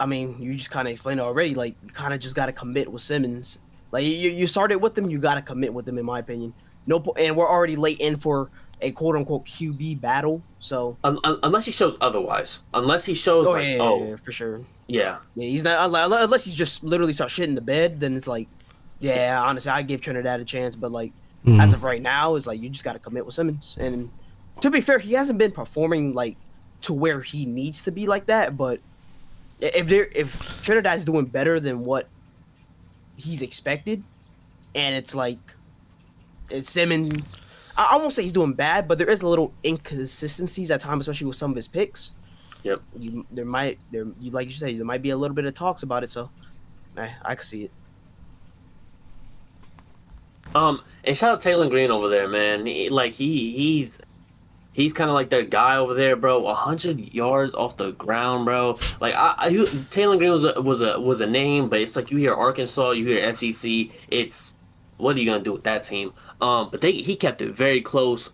mean, you just kind of explained it already. Like, you kind of just got to commit with Simmons. Like, you started with them, you got to commit with them, in my opinion. And we're already late in for a quote unquote QB battle. So unless he shows otherwise, yeah, for sure. Yeah, he's not unless he's just literally start shitting the bed. Then it's like, yeah, honestly, I give Trinidad a chance, but like as of right now, it's like you just got to commit with Simmons. And to be fair, he hasn't been performing like to where he needs to be like that. But if Trinidad's doing better than what he's expected, and it's like it's Simmons. I won't say he's doing bad, but there is a little inconsistencies at times, especially with some of his picks. Yep. Like you said, there might be a little bit of talks about it, so I can see it. And shout out Taylor Green over there, man. He's kind of like that guy over there, bro. 100 yards off the ground, bro. Like Taylor Green was a name, but it's like you hear Arkansas, you hear SEC. It's what are you gonna do with that team? But he kept it very close.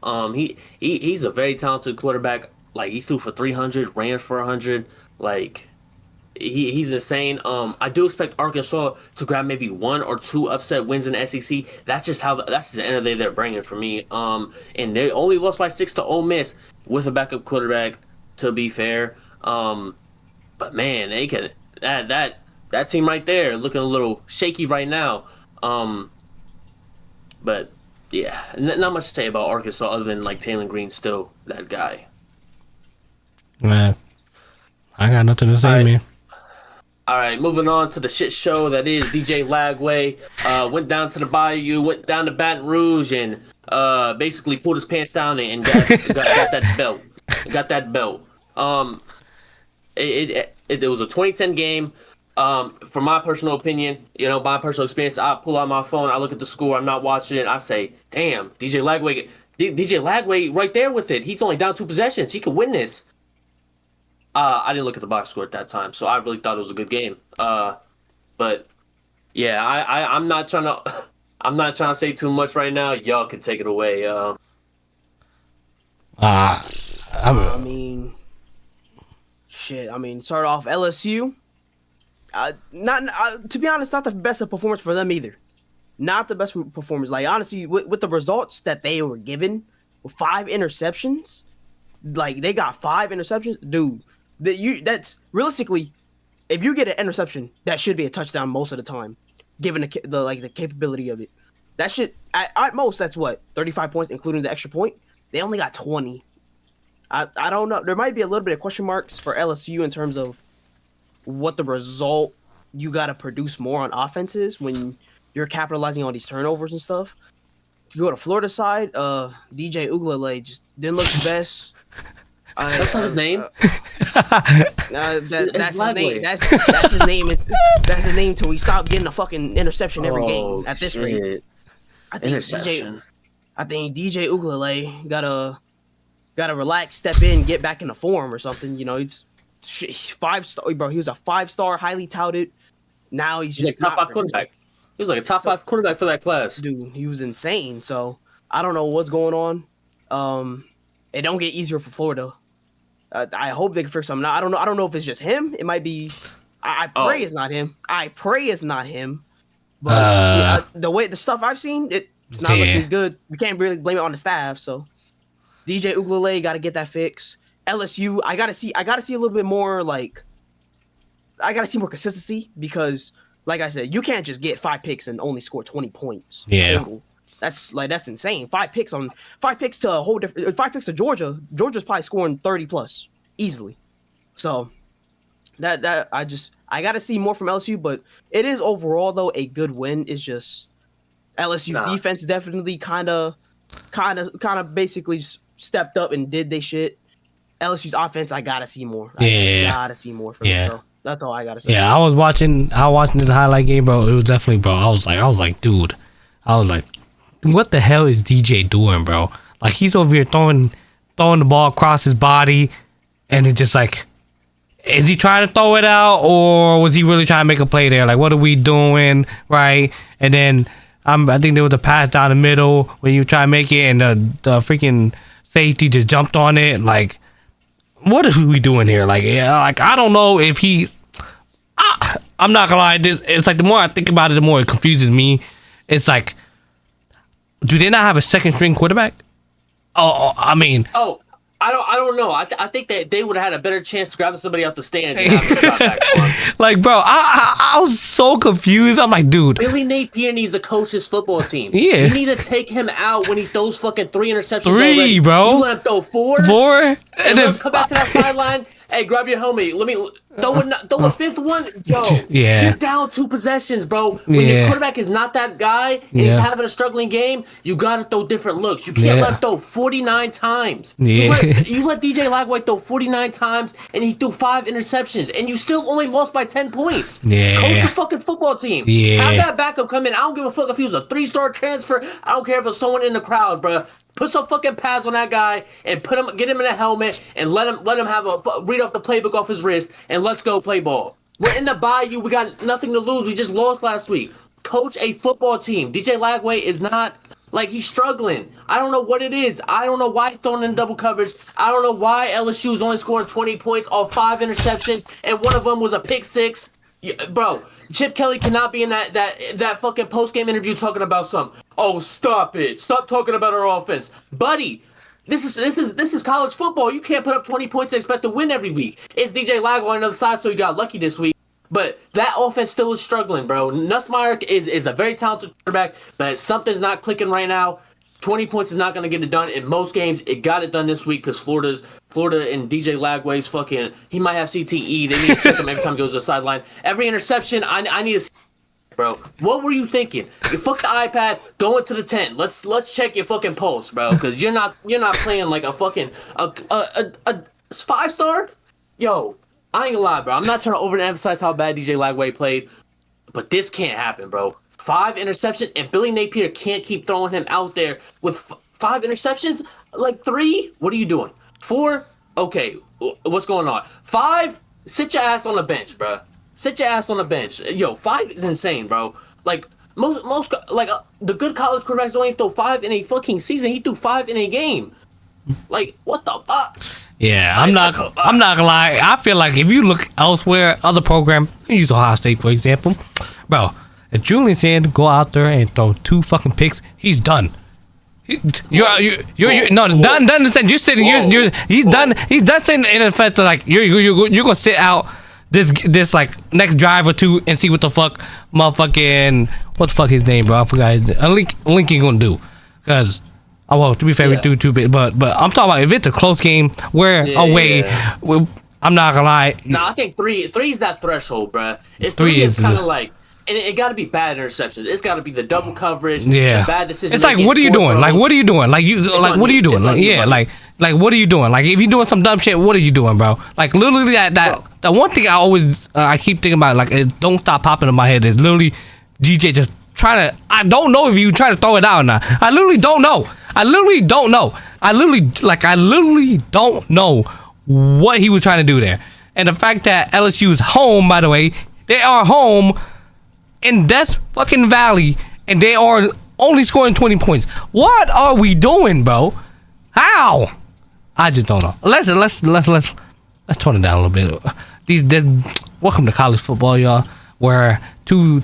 He's a very talented quarterback. Like, he threw for 300, ran for 100. Like, he's insane. I do expect Arkansas to grab maybe 1 or 2 upset wins in the SEC. That's just the energy they're bringing for me. And they only lost by 6 to Ole Miss with a backup quarterback. To be fair, but man, they can that team right there looking a little shaky right now. But yeah, not much to say about Arkansas other than like Taylor Green's still that guy. Man, I got nothing to say, man. All right, moving on to the shit show that is DJ Lagway. Went down to the Bayou, went down to Baton Rouge, and basically pulled his pants down and got that belt. Got that belt. It was a 2010 game. From my personal opinion, my personal experience, I pull out my phone, I look at the score, I'm not watching it, I say, damn, DJ Lagway right there with it. He's only down 2 possessions. He could win this. I didn't look at the box score at that time, so I really thought it was a good game. But yeah, I'm not trying to say too much right now. Y'all can take it away. I mean, shit. I mean, start off LSU. To be honest, not the best of performance for them either. Not the best performance. Like honestly, with the results that they were given, with 5 interceptions, like they got 5 interceptions, dude. That's realistically, if you get an interception, that should be a touchdown most of the time, given the capability of it. That should at most that's what 35 points, including the extra point. They only got 20. I don't know. There might be a little bit of question marks for LSU in terms of what the result you got to produce more on offenses when you're capitalizing on these turnovers and stuff. To go to Florida side, DJ Uiagalelei just didn't look the best. That's not his name. That's his name. That's his name. That's his name till we stop getting a fucking interception every game at this rate. I think DJ Uiagalelei gotta relax, step in, get back into form or something. He's 5-star, bro. He was a 5-star, highly touted. Now he's just like top 5 quarterback. He was like a top 5 quarterback for that class. Dude, he was insane. So I don't know what's going on. It don't get easier for Florida. I hope they can fix something. Now, I don't know if it's just him. It might be. I pray it's not him. But the stuff I've seen, it's not looking good. We can't really blame it on the staff. So DJ Uiagalelei got to get that fixed. LSU, I gotta see a little bit more. Like, I gotta see more consistency because, like I said, you can't just get 5 picks and only score 20 points. Yeah. Total. That's insane. 5 picks to a whole different 5 picks to Georgia. Georgia's probably scoring 30 plus easily. So that I gotta see more from LSU, but it is overall though a good win. It's just LSU's defense definitely kind of basically stepped up and did they shit. LSU's offense, I gotta see more. I gotta see more from them. So that's all I gotta say. Yeah, I was watching this highlight game, bro. It was definitely, bro. I was like, dude. What the hell is DJ doing, bro? Like, he's over here throwing the ball across his body, and it's just like, is he trying to throw it out, or was he really trying to make a play there? Like, what are we doing, right? And then I think there was a pass down the middle where you try to make it, and the freaking safety just jumped on it. Like, what are we doing here? Like, I don't know if he. I'm not gonna lie. It's like the more I think about it, the more it confuses me. It's like, do they not have a second string quarterback? I don't know. I think that they would have had a better chance to grab somebody out the stands and have them drop back on. Like, bro, I was so confused. I'm like, dude. Billy Napier needs to coach his football team. Yeah. You need to take him out when he throws fucking 3 interceptions. 3, bro. You let him throw 4? And then come back to that sideline. Hey, grab your helmet. Let me throw a 5th one. Yo, yeah. You're down 2 possessions, bro. When your quarterback is not that guy and he's having a struggling game, you gotta throw different looks. You can't let him throw 49 times. Yeah. You let DJ Lagway throw 49 times and he threw 5 interceptions and you still only lost by 10 points. Yeah. Coach the fucking football team. Yeah. Have that backup come in. I don't give a fuck if he was a 3-star transfer. I don't care if it's someone in the crowd, bro. Put some fucking pads on that guy and get him in a helmet and let him have read off the playbook off his wrist and let's go play ball. We're in the Bayou. We got nothing to lose. We just lost last week. Coach a football team. DJ Lagway is not Like, he's struggling. I don't know what it is. I don't know why he's throwing in double coverage. I don't know why LSU is only scoring 20 points off 5 interceptions, and one of them was a pick 6. Bro, Chip Kelly cannot be in that fucking post-game interview talking about oh, stop it. Stop talking about our offense. Buddy, this is college football. You can't put up 20 points and expect to win every week. It's DJ Lagway on the other side, so you got lucky this week. But that offense still is struggling, bro. Nussmeier is a very talented quarterback, but something's not clicking right now. 20 points is not going to get it done in most games. It got it done this week because Florida and DJ Lagway's fucking, he might have CTE. They need to check him every time he goes to the sideline. Every interception, I need to see, bro. What were you thinking? You fuck the iPad, go into the tent. Let's check your fucking pulse, bro, because you're not playing like a fucking a 5-star. Yo, I ain't gonna lie, bro. I'm not trying to overemphasize how bad DJ Lagway played, but this can't happen, bro. 5 interceptions, and Billy Napier can't keep throwing him out there with 5 interceptions. Like 3, what are you doing? 4, okay, what's going on? 5, sit your ass on the bench, bro. Sit your ass on the bench. Yo, 5 is insane, bro. Like most like the good college quarterbacks don't even throw 5 in a fucking season. He threw 5 in a game. Like, what the fuck? Yeah, I'm not gonna lie. I feel like if you look elsewhere, other program, use Ohio State for example, bro. If Julian Sand go out there and throw 2 fucking picks, he's done. You're done. You're sitting. He's done. He's done sitting in the effect like you're gonna sit out this like next drive or 2 and see what the fuck motherfucking what the fuck his name, bro. I forgot. Lincoln gonna do because. Oh well, to be fair, we do 2 bit, but I'm talking about if it's a close game, we're away. Yeah. I'm not gonna lie. No, I think 3 is that threshold, bruh. 3 is kind of like, and it got to be bad interceptions. It's got to be the double coverage. Yeah, the bad decisions. It's like, what are you doing? Like, what are you doing? Like, what are you doing? Like, yeah, like, what are you doing? Like, if you're doing some dumb shit, what are you doing, bro? Like, literally, that one thing I keep thinking about, like, it don't stop popping in my head is literally DJ just trying to. I don't know if you trying to throw it out or not. I literally don't know. I literally don't know what he was trying to do there. And the fact that LSU is home, by the way, they are home in Death fucking Valley, and they are only scoring 20 points. What are we doing, bro? How? I just don't know. Let's tone it down a little bit. Welcome to college football, y'all, where two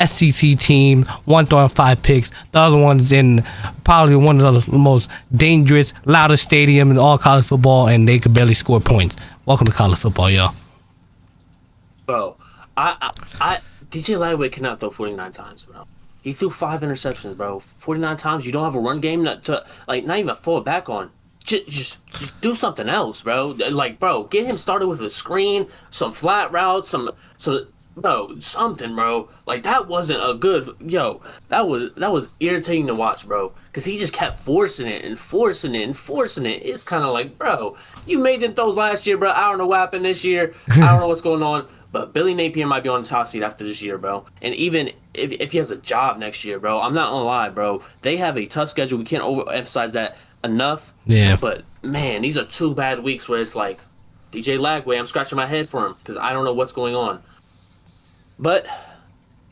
SEC team, one throwing 5 picks, the other one's in probably one of the most dangerous, loudest stadium in all college football, and they could barely score points. Welcome to college football, y'all. Bro, I DJ Lagway cannot throw 49 times, bro. He threw 5 interceptions, bro. 49 times. You don't have a run game not even fall back on. Just do something else, bro. Like, bro, get him started with a screen, some flat routes, bro, something, bro. Like, that wasn't a good. That was irritating to watch, bro. Because he just kept forcing it. It's kind of like, bro, you made them throws last year, bro. I don't know what happened this year. I don't know what's going on. But Billy Napier might be on his hot seat after this year, bro. And even if he has a job next year, bro, I'm not gonna lie, bro. They have a tough schedule. We can't overemphasize that enough. Yeah. But man, these are 2 bad weeks where it's like DJ Lagway. I'm scratching my head for him because I don't know what's going on. But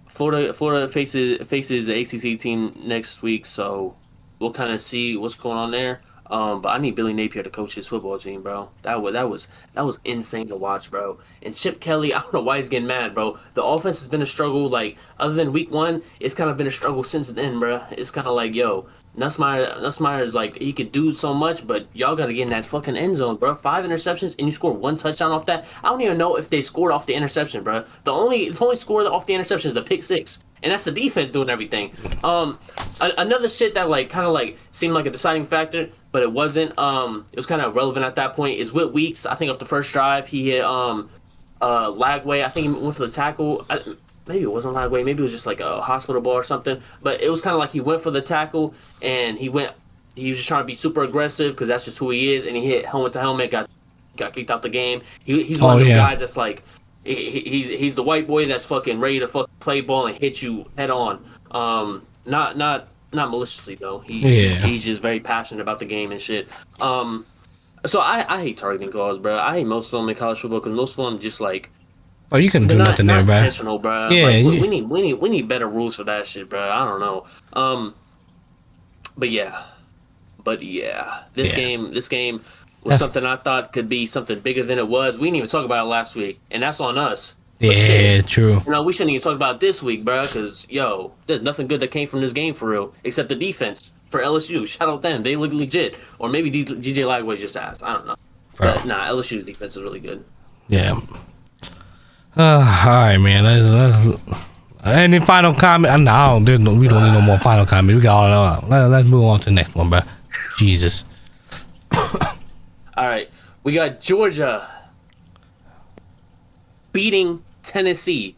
Florida faces the ACC team next week, so we'll kind of see what's going on there. But I need Billy Napier to coach his football team, bro. That was insane to watch, bro. And Chip Kelly, I don't know why he's getting mad, bro. The offense has been a struggle, like, other than week 1, it's kind of been a struggle since then, bro. It's kind of like, yo, Nussmeier is like, he could do so much, but y'all got to get in that fucking end zone, bro. 5 interceptions, and you score 1 touchdown off that. I don't even know if they scored off the interception, bro. The only score off the interception is the pick 6. And that's the defense doing everything. Another shit that kind of seemed like a deciding factor, but it wasn't. It was kind of relevant at that point. Is Whit Weeks. I think off the first drive he hit Lagway. I think he went for the tackle. Maybe it wasn't Lagway. Maybe it was just like a hospital ball or something. But it was kind of like he went for the tackle and he was just trying to be super aggressive because that's just who he is. And he hit helmet to helmet. Got kicked out the game. He's one of the guys that's like. He's the white boy that's fucking ready to play ball and hit you head on. Not maliciously though. He's just very passionate about the game and shit. So I hate targeting calls, bro. I hate most of them in college football because most of them just like. Oh, you couldn't do nothing there, bro. Intentional, bro. Yeah, like, we need better rules for that shit, bro. I don't know. But yeah, this game was something I thought could be something bigger than it was. We didn't even talk about it last week, and that's on us. But shit, true. we shouldn't even talk about it this week, bro, because there's nothing good that came from this game for real, except the defense for LSU. Shout out them, they look legit. Or maybe DJ Lagway's just ass. I don't know. Bro. But nah, LSU's defense is really good. Yeah. All right, man. Let's any final comment? No, we don't need no more final comment. We got all it out. Let's move on to the next one, bro. Jesus. All right, we got Georgia beating Tennessee.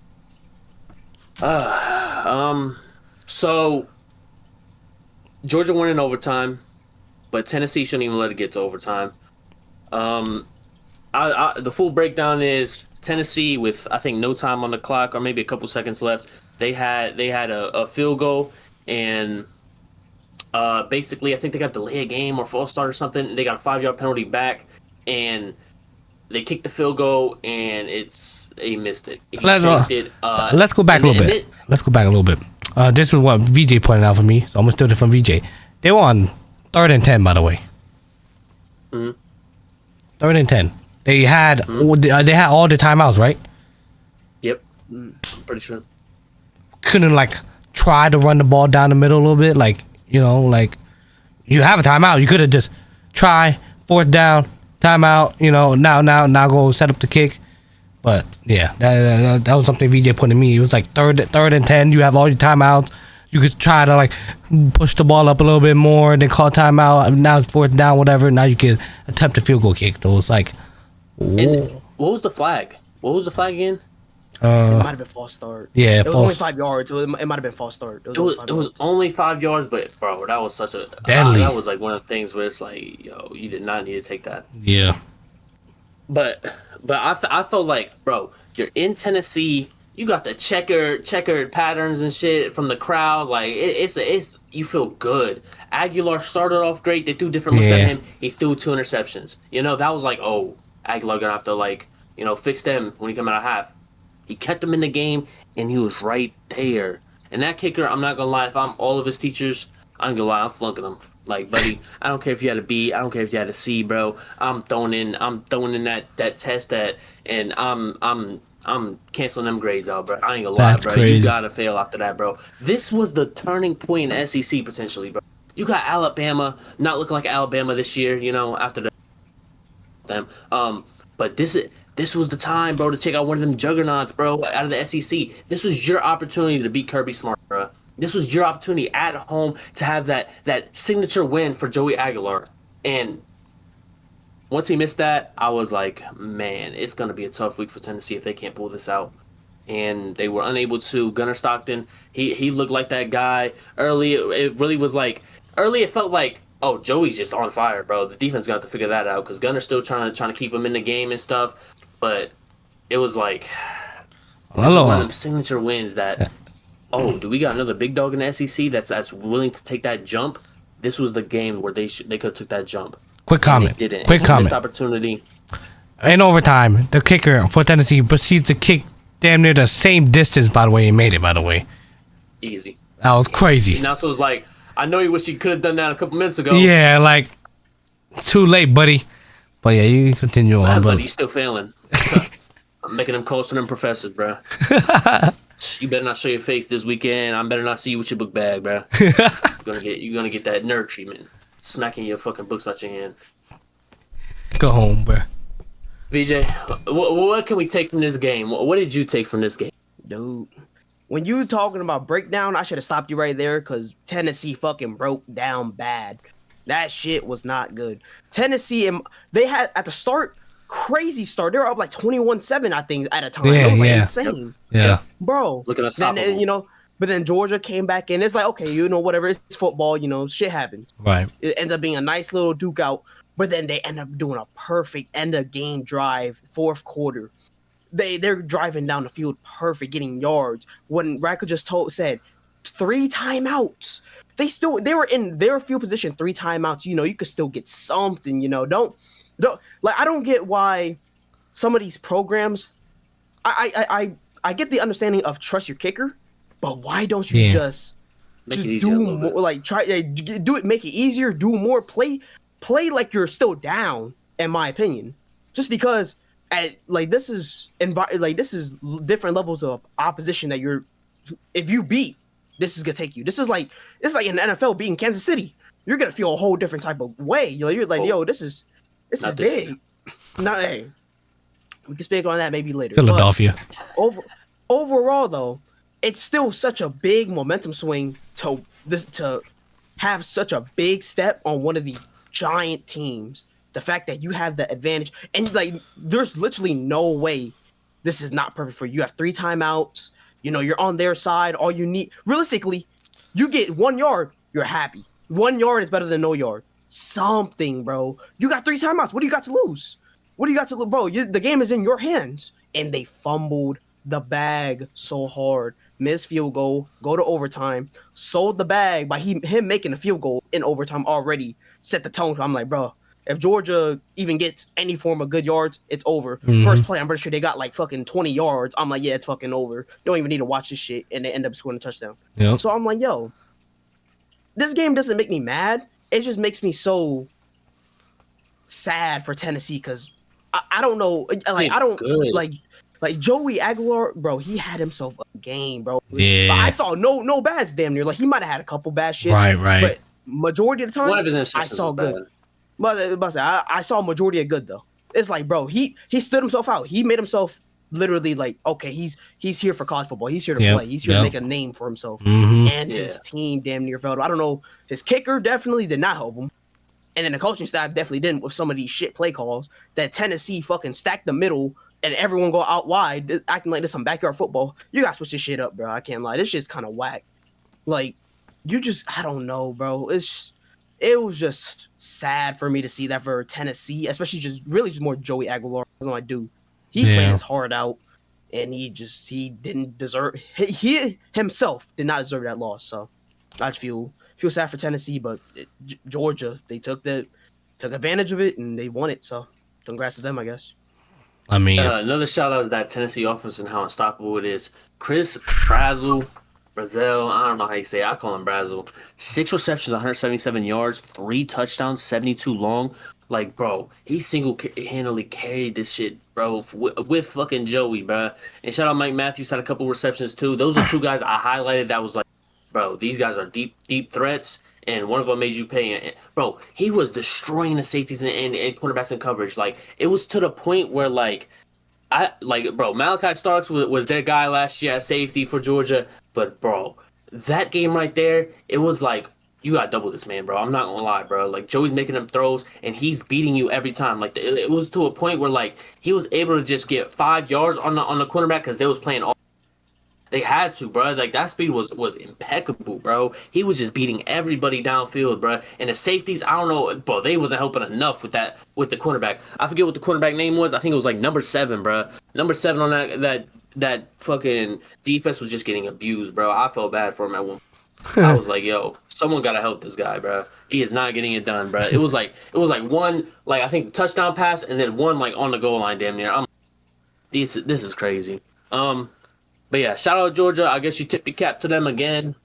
So Georgia won in overtime, but Tennessee shouldn't even let it get to overtime. The full breakdown is Tennessee with I think no time on the clock or maybe a couple seconds left. They had a field goal and basically I think they got delay a game or false start or something. They got a 5-yard penalty back and they kicked the field goal and he missed it. Let's go back a little bit. Let's go back a little bit. This is what VJ pointed out for me, so I'm gonna steal it from VJ. They were on 3rd and 10, by the way. 3rd and 10. They had all the timeouts, right? Yep, I'm pretty sure. Couldn't try to run the ball down the middle a little bit, you have a timeout. You could have just try 4th down, timeout. Now go set up the kick. But yeah, that was something VJ put to me. It was 3rd and 10. You have all your timeouts. You could try to push the ball up a little bit more, then call timeout. Now it's 4th down, whatever. Now you could attempt a field goal kick. So it's and what was the flag? What was the flag again? It might have been false start. Yeah, it was only 5 yards. So it might have been false start. It was only 5 yards, but bro, that was such a deadly. That was one of the things where it's you did not need to take that. Yeah. But I felt bro, you're in Tennessee. You got the checkered patterns and shit from the crowd. It's you feel good. Aguilar started off great. They threw different looks at him. He threw 2 interceptions. That was Aguilar gonna have to fix them when he come out of half. He kept them in the game, and he was right there. And that kicker, I'm not gonna lie. If I'm all of his teachers, I'm gonna lie. I'm flunking them. Buddy, I don't care if you had a B. I don't care if you had a C, bro. I'm throwing in that test and I'm canceling them grades out, bro. I ain't gonna lie, bro. Crazy. You gotta fail after that, bro. This was the turning point in SEC potentially, bro. You got Alabama not looking like Alabama this year, after them. But this was the time, bro, to check out one of them juggernauts, bro, out of the SEC. This was your opportunity to beat Kirby Smart, bro. This was your opportunity at home to have that signature win for Joey Aguilar. And once he missed that, I was like, man, it's going to be a tough week for Tennessee if they can't pull this out. And they were unable to. Gunnar Stockton, he looked like that guy. Early, it really was early it felt like, oh, Joey's just on fire, bro. The defense got to figure that out because Gunner's still trying to keep him in the game and stuff. But it was one of them signature wins that, oh, do we got another big dog in the SEC that's willing to take that jump? This was the game where they could have took that jump. Quick comment. Missed opportunity. In overtime, the kicker for Tennessee proceeds to kick damn near the same distance, by the way, he made it, by the way. Easy. That was crazy. Now, so it was I know you wish you could have done that a couple minutes ago. Yeah, too late, buddy. But yeah, you continue on, but he's still failing. I'm making them calls to them professors, bro. You better not show your face this weekend. I better not see you with your book bag, bro. You're gonna get that nerd treatment, smacking your fucking books out your hand. Go home, bro. VJ, what can we take from this game? What did you take from this game, dude? When you talking about breakdown, I should have stopped you right there because Tennessee fucking broke down bad. That shit was not good. Tennessee, they had at the start, crazy start. They were up 21-7, I think, at a time. Yeah, it was insane. Yeah. Bro. Looking unstoppable. Then, but then Georgia came back in. It's okay, whatever. It's football, shit happens. Right. It ends up being a nice little duke out. But then they end up doing a perfect end of game drive, 4th quarter. They're driving down the field perfect, getting yards. When Rackle just said 3 timeouts. They were in their field position 3 timeouts. You could still get something. Don't I don't get why some of these programs. I get the understanding of trust your kicker, but why don't you just Make just it easier a do little bit. more, like try do it, make it easier, do more, play like you're still down, in my opinion. Just because this is different levels of opposition that if you beat, this is gonna take you. This is like in the NFL beating Kansas City. You're gonna feel a whole different type of way. You're like, yo, this is big. Not hey. We can speak on that maybe later. Philadelphia. But overall, though, it's still such a big momentum swing to have such a big step on one of these giant teams. The fact that you have the advantage, and like, there's literally no way this is not perfect for you. You have 3 timeouts. You're on their side. All you need, realistically, you get 1 yard, you're happy. 1 yard is better than no yard. Something, bro. You got 3 timeouts. What do you got to lose? Bro? The game is in your hands, and they fumbled the bag so hard. Missed field goal, go to overtime, sold the bag by him making a field goal in overtime already set the tone. I'm like, bro, if Georgia even gets any form of good yards, it's over. First play, I'm pretty sure they got like fucking 20 yards. I'm like, yeah, it's fucking over. You don't even need to watch this shit, and they end up scoring a touchdown. Yep. So I'm like, yo, this game doesn't make me mad. It just makes me so sad for Tennessee because I don't know. Like, I don't like Joey Aguilar, bro. He had himself a game, bro. Yeah. But I saw no bads damn near. Like, he might have had a couple bad shit. Right. But majority of the time, One of his interceptions I saw was good. bad. But I saw majority of good though. It's like, bro, he stood himself out. He made himself literally like, okay, he's here for college football. He's here to play. He's here to make a name for himself. And his team damn near failed. I don't know. His kicker definitely did not help him. And then the coaching staff definitely didn't with some of these shit play calls that Tennessee fucking stacked the middle and everyone go out wide acting like this some backyard football. You gotta switch this shit up, bro. I can't lie. This shit's kind of whack. Like, I don't know, bro. It was just sad for me to see that for Tennessee, especially just more Joey Aguilar. That's what I do. He played his heart out, and he didn't deserve. He himself did not deserve that loss. So I just feel sad for Tennessee, but Georgia, they took advantage of it and they won it. So congrats to them, I guess. I mean, another shout out is that Tennessee offense and how unstoppable it is. Chris Brazil, I don't know how you say it. I call him Brazil. 6 receptions, 177 yards, 3 touchdowns, 72 long. Like, bro, he single-handedly carried this shit, bro, with fucking Joey, bro. And shout out Mike Matthews, had a couple receptions too. Those are 2 guys I highlighted that was like, bro, these guys are deep threats, and one of them made you pay. Bro, he was destroying the safeties and cornerbacks in coverage. Like, it was to the point where, bro, Malachi Starks was their guy last year at safety for Georgia. But, bro, that game right there, it was like, you got to double this man, bro. I'm not going to lie, bro. Like, Joey's making them throws, and he's beating you every time. Like, it was to a point where, like, he was able to just get 5 yards on the cornerback because they was playing all. They had to, bro. Like, that speed was impeccable, bro. He was just beating everybody downfield, bro. And the safeties, I don't know, bro, they wasn't helping enough with the cornerback. I forget what the cornerback name was. I think it was like number 7, bro. Number 7 on that fucking defense was just getting abused, bro. I felt bad for him at one. I was like, yo, someone gotta help this guy, bro. He is not getting it done, bro. It was like one, like, I think touchdown pass and then one like on the goal line damn near. This is crazy. But yeah, shout out Georgia. I guess you tip your cap to them again.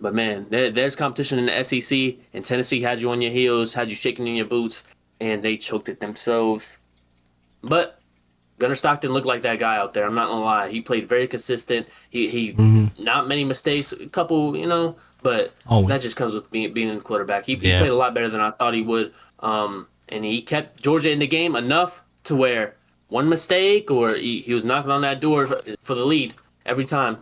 But man, there's competition in the SEC, and Tennessee had you on your heels, had you shaking in your boots, and they choked it themselves. But Gunnar Stockton looked like that guy out there. I'm not gonna lie. He played very consistent. He not many mistakes, a couple, but that just comes with being a quarterback. He played a lot better than I thought he would. And he kept Georgia in the game enough to where one mistake or he was knocking on that door for the lead every time.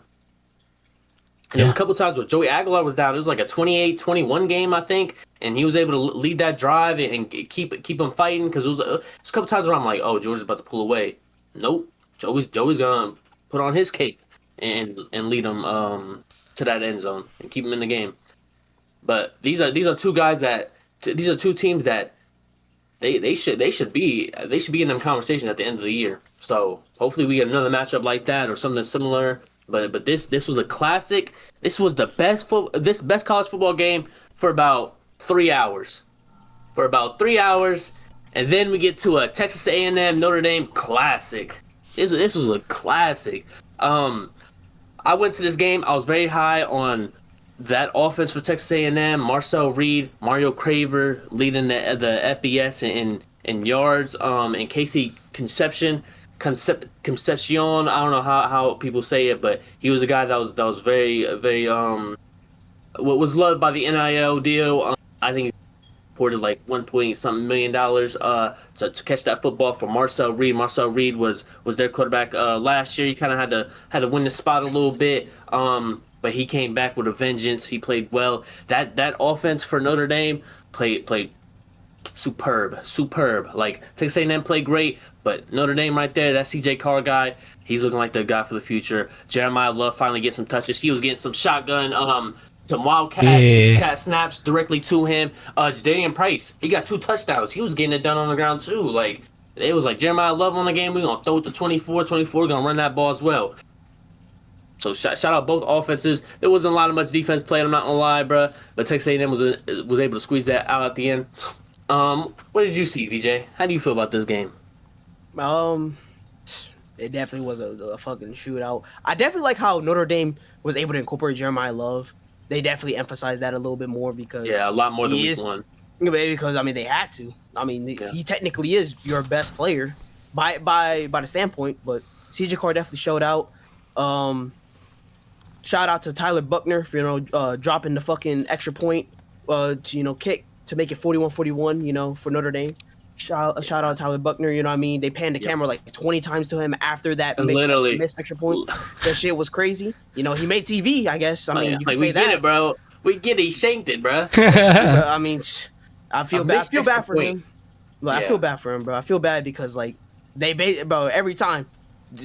And there was a couple times where Joey Aguilar was down. It was like a 28-21 game, I think, and he was able to lead that drive and keep them fighting because it was a couple times where I'm like, oh, Georgia's about to pull away. Nope, Joey's gonna put on his cape and lead them to that end zone and keep them in the game. But these are 2 guys these are 2 teams that they should be in them conversations at the end of the year. So hopefully we get another matchup like that or something similar. But this was a classic. This was the best college football game for about 3 hours. And then we get to a Texas A&M Notre Dame classic. This was a classic. I went to this game. I was very high on that offense for Texas A&M, Marcel Reed, Mario Craver leading the FBS in yards, and Casey Concepcion, I don't know how people say it, but he was a guy that was very what was loved by the NIL deal. I think he reported like 1 point something $million to catch that football for Marcel Reed. Marcel Reed was their quarterback last year. He kind of had to win the spot a little bit. But he came back with a vengeance. He played well. That offense for Notre Dame played superb. Like Texas A&M played great, but Notre Dame right there, that CJ Carr guy, he's looking like the guy for the future. Jeremiah Love finally get some touches. He was getting some shotgun, some wildcat snaps directly to him. Jadavian Price, he got 2 touchdowns. He was getting it done on the ground too. Like it was like Jeremiah Love on the game. We're gonna throw it to 24, gonna run that ball as well. So shout out both offenses. There wasn't a lot of much defense played. I'm not gonna lie, bro. But Texas A&M was able to squeeze that out at the end. What did you see, VJ? How do you feel about this game? It definitely was a fucking shootout. I definitely like how Notre Dame was able to incorporate Jeremiah Love. They definitely emphasized that a little bit more because a lot more than week one. Because I mean they had to. I mean he technically is your best player by the standpoint, but CJ Carr definitely showed out. Shout out to Tyler Buckner for dropping the fucking extra point to kick to make it 41-41 for Notre Dame. Shout out to Tyler Buckner, you know what I mean? They panned the camera like 20 times to him after that missed extra point. That shit was crazy. He made TV, I guess. I mean, you can say that. We get it, bro. We get it. He shanked it, bro. I mean, I feel bad for him. Like, I feel bad for him, bro. I feel bad because like bro, every time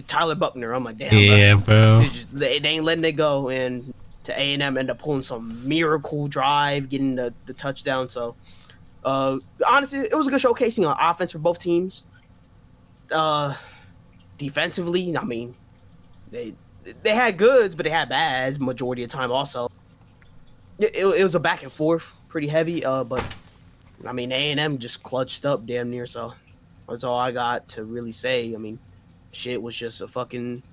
Tyler Buckner, I'm like, damn, yeah, bro. They ain't letting it go, and to A&M end up pulling some miracle drive, getting the touchdown. So, honestly, it was a good showcasing on offense for both teams. Defensively, I mean, they had goods, but they had bads majority of the time. Also, it was a back and forth, pretty heavy. But I mean, A&M just clutched up damn near. So that's all I got to really say. I mean, shit was just a fucking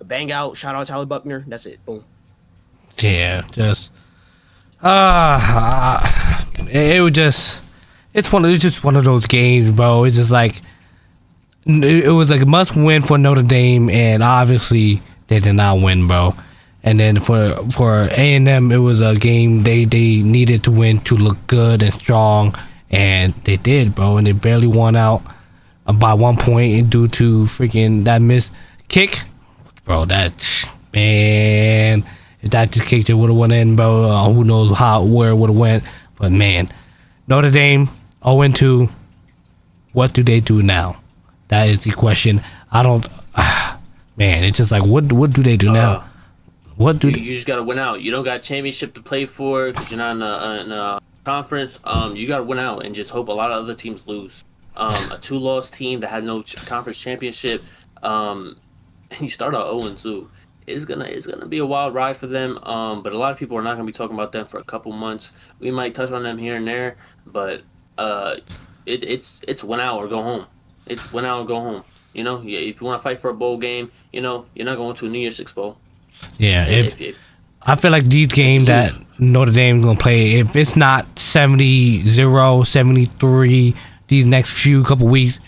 bang out. Shout out Tyler Buckner. That's it. Boom. Yeah, just it was just it's just one of those games, bro. It's just like it was like a must win for Notre Dame, and obviously they did not win, bro. And then for A&M, it was a game they needed to win to look good and strong, and they did, bro. And they barely won out by 1 point due to freaking that missed kick, bro. That man. If that just kicked it would have went in, bro. Who knows where it would have went. But man, Notre Dame 0-2. What do they do now? That is the question. I don't. Man, it's just like what do they do now? What do you just gotta win out? You don't got a championship to play for because you're not in a conference. You gotta win out and just hope a lot of other teams lose. A 2-loss team that has no conference championship. You start out 0-2. It's gonna be a wild ride for them, but a lot of people are not gonna be talking about them for a couple months. We might touch on them here and there, but it's win out or go home. It's win out or go home. If you want to fight for a bowl game, you're not going to a New Year's Six bowl. Yeah, if I feel like these games that Notre Dame is gonna play, if it's not 70-0, 73 these next couple weeks,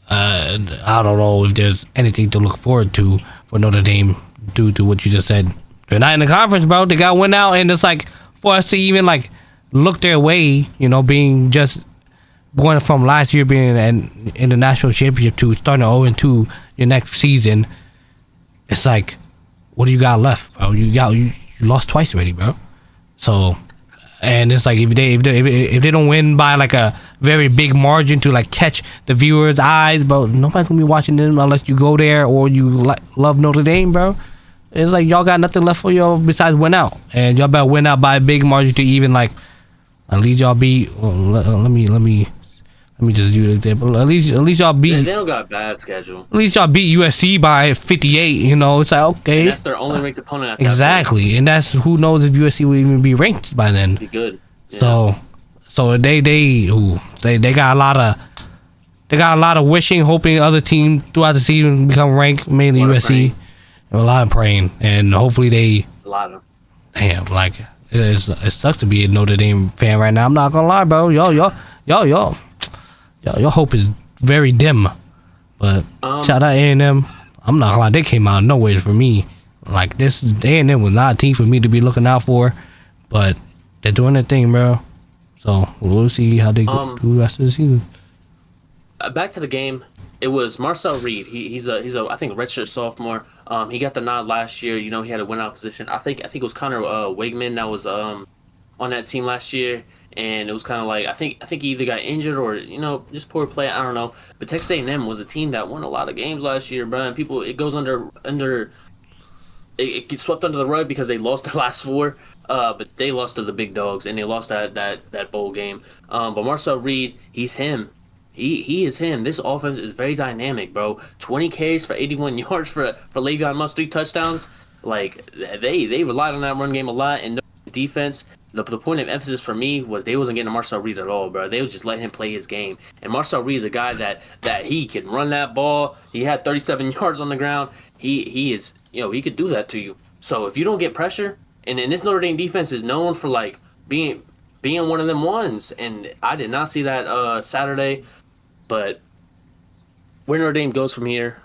I don't know if there's anything to look forward to for Notre Dame. Due to what you just said, they're not in the conference, bro. They got win out, and it's like for us to even like look their way, being just going from last year being in the national championship to starting 0-2 your next season. It's like, what do you got left, bro? You lost twice already, bro. So, and it's like if they don't win by like a very big margin to like catch the viewers' eyes, bro, nobody's gonna be watching them unless you go there or you love Notre Dame, bro. It's like y'all got nothing left for y'all besides win out, and y'all better win out by a big margin to even like at least y'all beat. Let me just do it there, but at least y'all beat. They don't got a bad schedule. At least y'all beat USC by 58. It's like okay. And that's their only ranked opponent. Exactly, and that's who knows if USC will even be ranked by then. Be good. Yeah. So they got a lot of wishing, hoping other teams throughout the season become ranked, mainly USC. A lot of praying, and hopefully they. A lot of. Damn, like It sucks to be a Notre Dame fan right now. I'm not gonna lie, bro. Your hope is very dim. But shout out A&M. I'm not gonna lie, they came out of nowhere for me. Like this, A&M was not a team for me to be looking out for. But they're doing their thing, bro. So we'll see how they go through the rest of the season. Back to the game. It was Marcel Reed. He's a I think redshirt sophomore. He got the nod last year. You know, he had a win out position. I think it was Connor Wegman that was on that team last year, and it was kind of like I think he either got injured or just poor play. I don't know. But Texas A&M was a team that won a lot of games last year, bro. And it goes under it gets swept under the rug because they lost the last four. But they lost to the big dogs and they lost that bowl game. But Marcel Reed, he's him. He is him. This offense is very dynamic, bro. 20 carries for 81 yards for Le'Veon Moss, 3 touchdowns. Like they relied on that run game a lot, and defense. The point of emphasis for me was they wasn't getting to Marcel Reed at all, bro. They was just letting him play his game. And Marcel Reed is a guy that he can run that ball. He had 37 yards on the ground. He is he could do that to you. So if you don't get pressure, and this Notre Dame defense is known for like being one of them ones, and I did not see that Saturday. But where Notre Dame goes from here,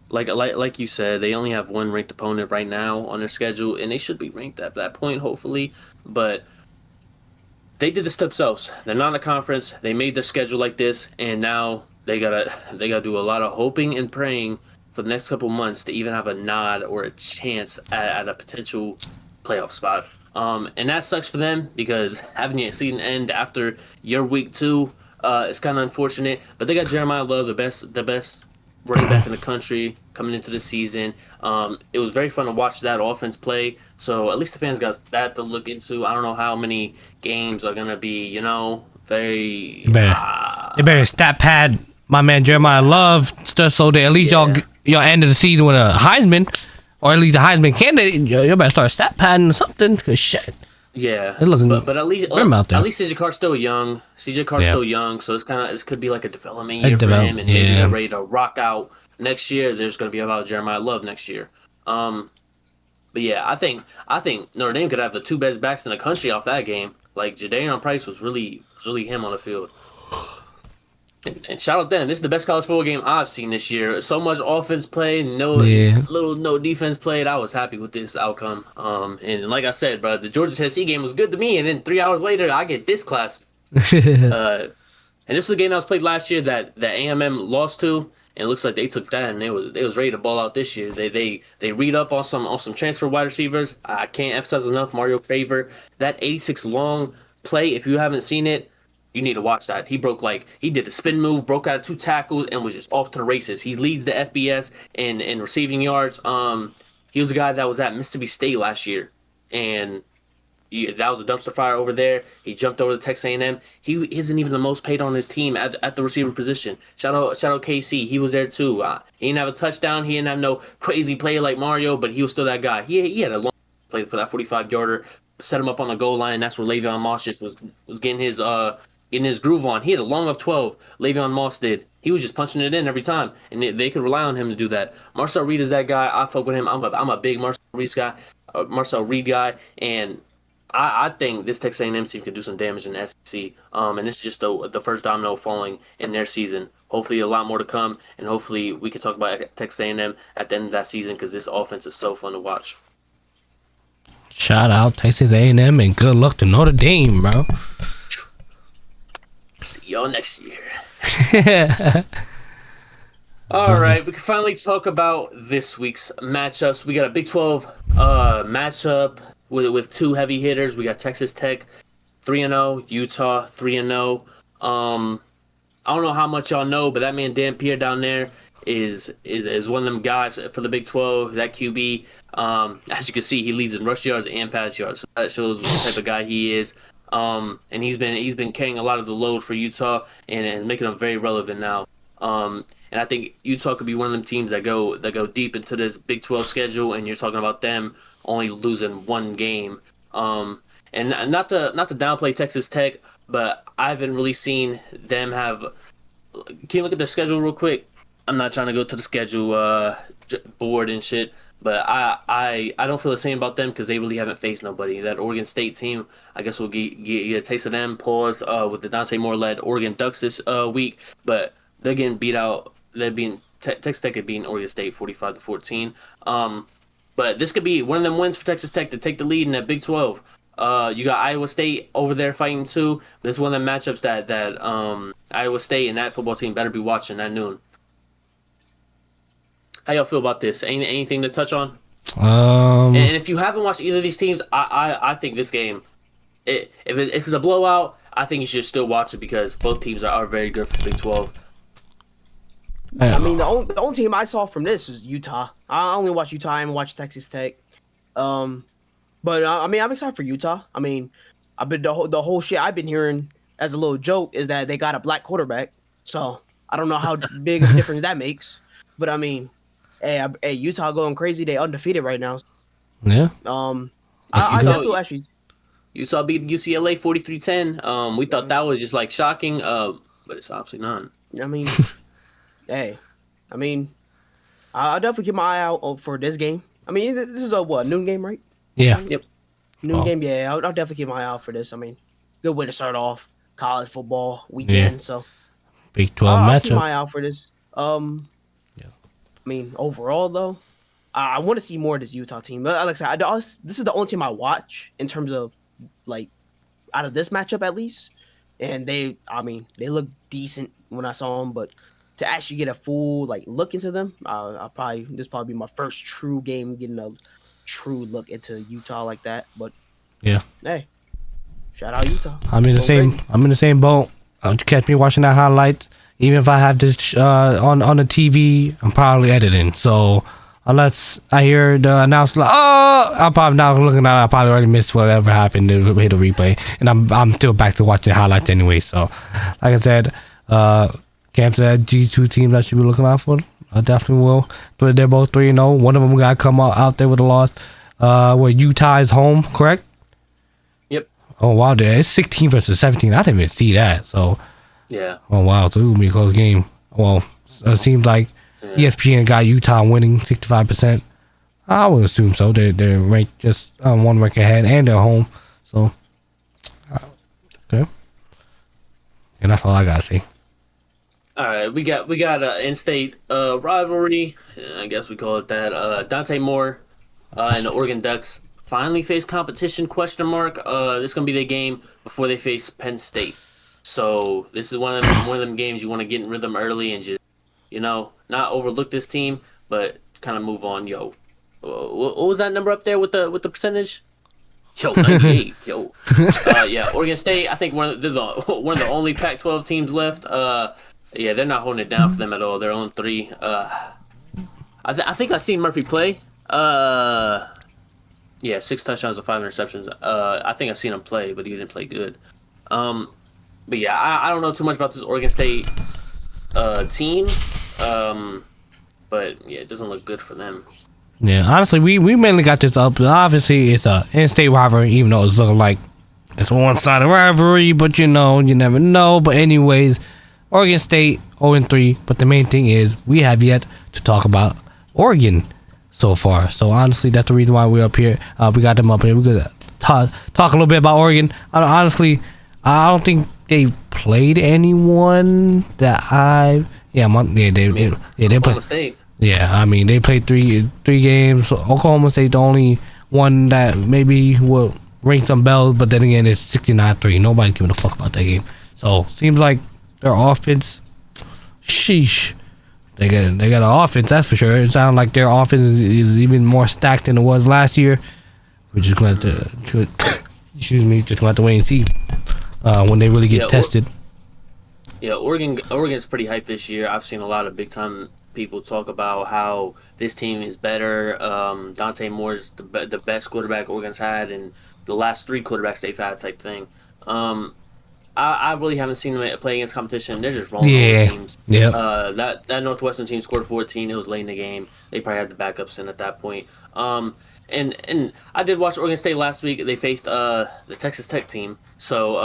like you said, they only have one ranked opponent right now on their schedule, and they should be ranked at that point, hopefully. But they did this to themselves. They're not in a conference. They made their schedule like this, and now they gotta do a lot of hoping and praying for the next couple months to even have a nod or a chance at a potential playoff spot. And that sucks for them because having your season end after your week 2. It's kind of unfortunate, but they got Jeremiah Love, the best running back in the country, coming into the season. It was very fun to watch that offense play. So at least the fans got that to look into. I don't know how many games are gonna be, very. They better stat pad my man Jeremiah Love just so that at least y'all end of the season with a Heisman, or at least a Heisman candidate. You better start stat padding something, cause shit. Yeah, but at least CJ Carr's still young. Still young, so this could be like a development year for him, and maybe they're ready to rock out next year. There's going to be a lot of Jeremiah Love next year. But yeah, I think Notre Dame could have the 2 best backs in the country off that game. Like Jadaeon Price was really him on the field. And shout out them. This is the best college football game I've seen this year. So much offense played, no defense played. I was happy with this outcome. And like I said, bro, the Georgia Tennessee game was good to me. And then 3 hours later, I get this class. And this was a game that was played last year that A&M lost to. And it looks like they took that and they was ready to ball out this year. They read up on some transfer wide receivers. I can't emphasize enough Mario Craver. That 86 long play, if you haven't seen it, you need to watch that. He did a spin move, broke out of 2 tackles, and was just off to the races. He leads the FBS in receiving yards. He was a guy that was at Mississippi State last year, and that was a dumpster fire over there. He jumped over to Texas A&M. He isn't even the most paid on his team at the receiver position. Shout out KC. He was there too. He didn't have a touchdown. He didn't have no crazy play like Mario, but he was still that guy. He had a long play for that 45-yarder, set him up on the goal line, and that's where Le'Veon Moss just was getting his groove on. He had a long of 12. Le'Veon Moss did. He was just punching it in every time, and they could rely on him to do that. Marcel Reed is that guy. I fuck with him. I'm a big Marcel Reed guy, and I think this Texas A&M team could do some damage in the SEC. And this is just the first domino falling in their season. Hopefully, a lot more to come, and hopefully, we can talk about Texas A&M at the end of that season because this offense is so fun to watch. Shout out Texas A&M and good luck to Notre Dame, bro. See y'all next year. All right, we can finally talk about this week's matchups. We got a Big 12 matchup with 2 heavy hitters. We got Texas Tech 3-0, Utah 3-0. I don't know how much y'all know, but that man Dan Pierre down there is one of them guys for the Big 12. That QB, as you can see, he leads in rush yards and pass yards. So that shows what type of guy he is. And he's been carrying a lot of the load for Utah and making them very relevant now. And I think Utah could be one of them teams that go deep into this Big 12 schedule, and you're talking about them only losing 1 game. And not to downplay Texas Tech, but I haven't really seen them have. Can you look at their schedule real quick? I'm not trying to go to the schedule board and shit, But I don't feel the same about them because they really haven't faced nobody. That Oregon State team, I guess we'll get a taste of them. Pause with the Dante Moore led Oregon Ducks this week, but they're getting beat out. They're being Texas Tech had beaten Oregon State 45-14. But this could be one of them wins for Texas Tech to take the lead in that Big 12. You got Iowa State over there fighting too. This is one of the matchups that Iowa State and that football team better be watching at noon. How y'all feel about this? Anything to touch on? And if you haven't watched either of these teams, I think this game, if it's a blowout, I think you should still watch it because both teams are very good for the Big 12. I mean, the only team I saw from this was Utah. I only watched Utah. I haven't watched Texas Tech. But I mean, I'm excited for Utah. I mean, I've been the whole shit I've been hearing as a little joke is that they got a black quarterback. So I don't know how big of a difference that makes. But I mean, hey, Utah going crazy. They undefeated right now. Yeah. I feel actually. Utah beat UCLA 43-10. We thought that was just like shocking. But it's obviously not. I mean, hey, I mean, I'll definitely keep my eye out for this game. I mean, this is a noon game, right? Yeah. Yep. Noon game, yeah. I'll definitely keep my eye out for this. I mean, good way to start off college football weekend. Yeah. So Big 12 I'll keep matchup. my eye out for this. Yeah. I mean, overall though, I want to see more of this Utah team. Like I said, this is the only team I watch in terms of like out of this matchup at least. And they look decent when I saw them, but to actually get a full like look into them, this probably be my first true game getting a true look into Utah like that. But Yeah. hey, shout out Utah. I'm in the same boat. You catch me watching that highlights. Even if I have this on the TV, I'm probably editing. So unless I hear the announcer, I'm probably not looking at it. I probably already missed whatever happened to hit a replay, and I'm still back to watching highlights anyway. So, like I said, Cam said these two teams I should be looking out for. I definitely will. But they're both 3-0. One of them got to come out there with a loss. Where Utah is home, correct? Yep. Oh wow, it's 16 versus 17. I didn't even see that. So. Yeah. Oh wow, so it's gonna be a close game. Well, it seems like ESPN got Utah winning 65%. I would assume so. They're ranked just one rank ahead, and they're home. So, okay. And that's all I gotta say. All right, we got an in-state rivalry. I guess we call it that. Dante Moore and the Oregon Ducks finally face competition? ? This is gonna be the game before they face Penn State. So this is one of them games you want to get in rhythm early and just, not overlook this team, but kind of move on. Yo, what was that number up there with the percentage? Yo, 98. Yo, yeah, Oregon State. I think one of the only Pac-12 teams left. Yeah, they're not holding it down for them at all. They're on 3. I think I've seen Murphy play. Yeah, 6 touchdowns and 5 interceptions. I think I've seen him play, but he didn't play good. But yeah, I don't know too much about this Oregon State team. But yeah, it doesn't look good for them. Yeah, honestly, we mainly got this up. Obviously, it's a in-state rivalry, even though it's looking like it's a one-sided rivalry. But you never know. But anyways, Oregon State 0-3. But the main thing is we have yet to talk about Oregon so far. So honestly, that's the reason why we're up here. We got them up here. We're gonna talk a little bit about Oregon. Honestly, I don't think they played anyone that they Oklahoma State. Yeah, I mean they played three games. Oklahoma State the only one that maybe will ring some bells, but then again it's 69-3. Nobody's giving a fuck about that game. So seems like their offense, sheesh. They got an offense, that's for sure. It sounds like their offense is even more stacked than it was last year. We're just gonna have to wait and see when they really get tested. Yeah, Oregon's pretty hyped this year. I've seen a lot of big time people talk about how this team is better. Dante Moore's the best quarterback Oregon's had in the last 3 quarterbacks they've had, type thing. I really haven't seen them play against competition. They're just rolling over teams. Yeah. That Northwestern team scored 14. It was late in the game. They probably had the backups in at that point. And I did watch Oregon State last week. They faced the Texas Tech team. So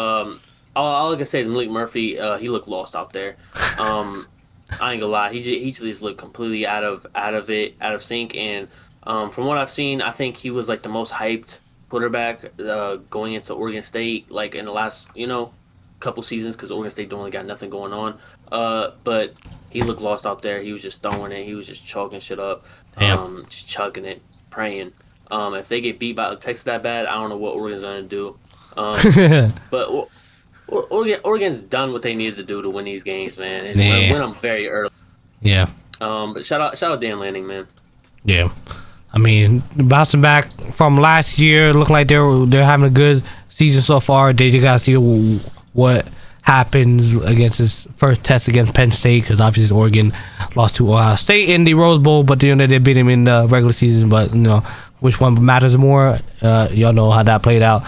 all I can say is Malik Murphy. He looked lost out there. I ain't gonna lie. He just looked completely out of sync. And From what I've seen, I think he was like the most hyped quarterback going into Oregon State, like in the last couple seasons, because Oregon State don't really got nothing going on. But he looked lost out there. He was just throwing it. He was just chalking shit up, Damn. just chugging it, praying. If they get beat by Texas that bad, I don't know what Oregon's gonna do. But Oregon's done what they needed to do to win these games, man, and win them very early. Yeah. But shout out Dan Lanning, man. Yeah. I mean, bouncing back from last year, look like they're having a good season so far. They just gotta see what happens against this first test against Penn State, because obviously Oregon lost to Ohio State in the Rose Bowl, but they beat him in the regular season. But which one matters more? Y'all know how that played out.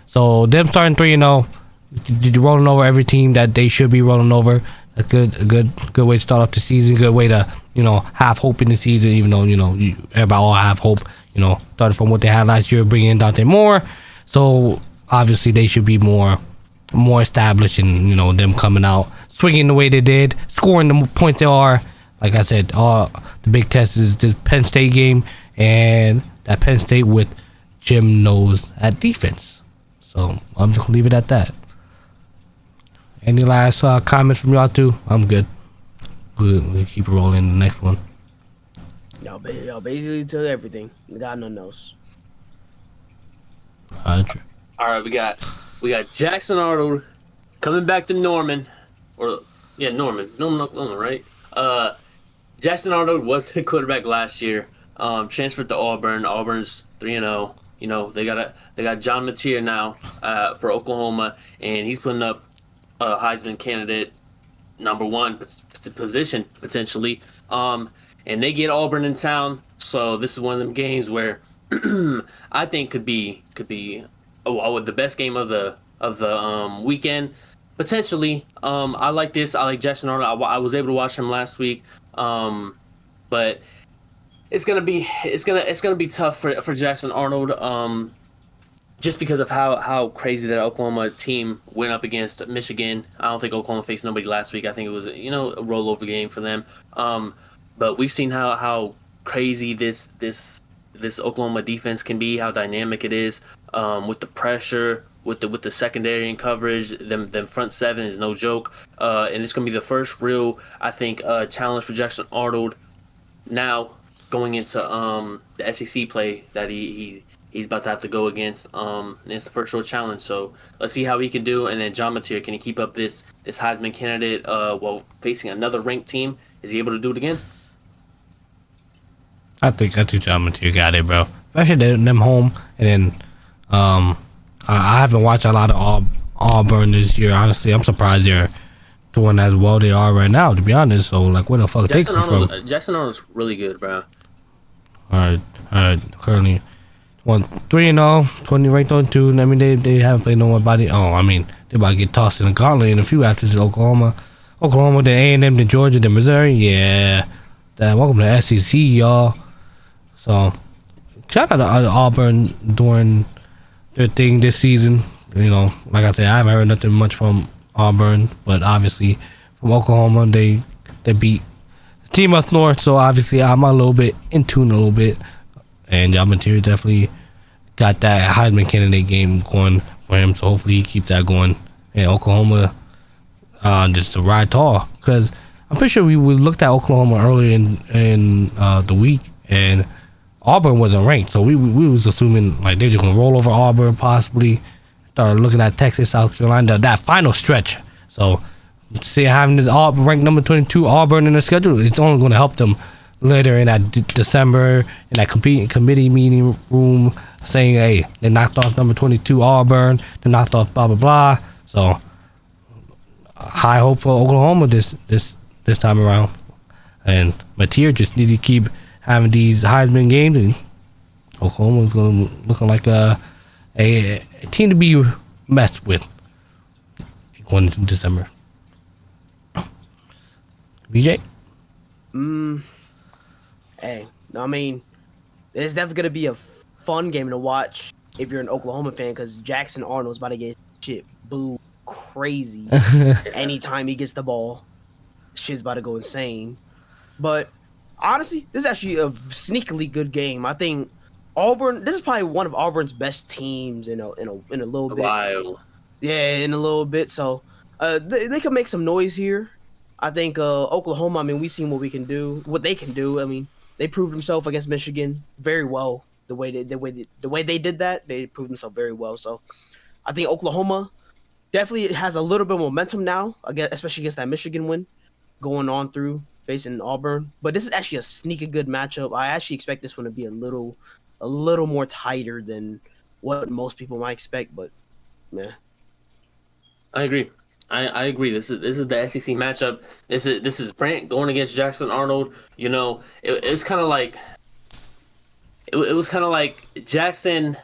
So them starting 3-0, rolling over every team that they should be rolling over. That's good. A good way to start off the season. Good way to have hope in the season, even though everybody all have hope. Started from what they had last year, bringing in Dante Moore. So obviously they should be more established, and them coming out swinging the way they did, scoring the points they are. Like I said, the big test is the Penn State game, and that Penn State with Jim knows at defense. So I'm just gonna leave it at that. Any last comments from y'all too? I'm good. We'll keep it rolling. The next one. Y'all basically took everything. We got nothing else. All right, we got Jackson Arnold coming back to Norman, Norman, right? Jackson Arnold was the quarterback last year. Transferred to Auburn. Auburn's 3-0. They got John Mateer now for Oklahoma, and he's putting up a Heisman candidate #1 position potentially. And they get Auburn in town, so this is one of them games where I think could be the best game of the weekend potentially. I like this. I like Jackson Arnold. I was able to watch him last week, but it's gonna be tough for Jackson Arnold. Just because of how crazy that Oklahoma team went up against Michigan. I don't think Oklahoma faced nobody last week. I think it was a rollover game for them. But we've seen how crazy this Oklahoma defense can be, how dynamic it is, with the pressure, with the secondary and coverage. Them front seven is no joke. And it's gonna be the first real, I think, challenge for Jackson Arnold now going into the SEC play that he's about to have to go against. It's the first real challenge, so let's see how he can do. And then John Mateer, can he keep up this Heisman candidate while facing another ranked team? Is he able to do it again? I think John Mateer got it, bro. Especially them home, and then I haven't watched a lot of Auburn this year. Honestly, I'm surprised they're doing as well they are right now, to be honest. So where the fuck they come from? Jackson Arnold's really good, bro. All right. Currently 3-0, 20 ranked on 2. I mean, they haven't played nobody. Oh, I mean, they about to get tossed in the gauntlet in a few after this. Oklahoma, then A&M, then Georgia, then Missouri. Yeah, welcome to the SEC, y'all. So shout out to Auburn doing their thing this season. Like I said, I haven't heard nothing much from Auburn, but obviously from Oklahoma, they beat the team up north. So obviously, I'm a little bit in tune a little bit. And John Mateer definitely got that Heisman candidate game going for him, so hopefully he keeps that going. And Oklahoma, just to ride tall, because I'm pretty sure we looked at Oklahoma earlier in the week, and Auburn wasn't ranked, so we was assuming like they're just gonna roll over Auburn possibly. Started looking at Texas, South Carolina, that final stretch. So see, having this ranked number 22 Auburn in the schedule, it's only going to help them later in that December in that committee meeting room, saying, hey, they knocked off number 22 Auburn, they knocked off blah blah blah. So high hope for Oklahoma this time around, and Mateer just need to keep having these Heisman games, and Oklahoma's looking like a team to be messed with going into December. BJ? Hey, I mean, it's definitely going to be a fun game to watch if you're an Oklahoma fan, because Jackson Arnold's about to get shit boo crazy anytime he gets the ball. Shit's about to go insane. But honestly, this is actually a sneakily good game. I think Auburn. This is probably one of Auburn's best teams in a little bit. Wow. Yeah, in a little bit. So, they can make some noise here. I think Oklahoma. I mean, we've seen what we can do, what they can do. I mean, they proved themselves against Michigan very well. The way they did that, they proved themselves very well. So, I think Oklahoma definitely has a little bit of momentum now, again, especially against that Michigan win, going on through facing Auburn. But this is actually a sneaky good matchup. I actually expect this one to be a little more tighter than what most people might expect. But man, I agree. I agree. This is the SEC matchup. This is Brent going against Jackson Arnold. You know, it's kind of like it was kind of like Jackson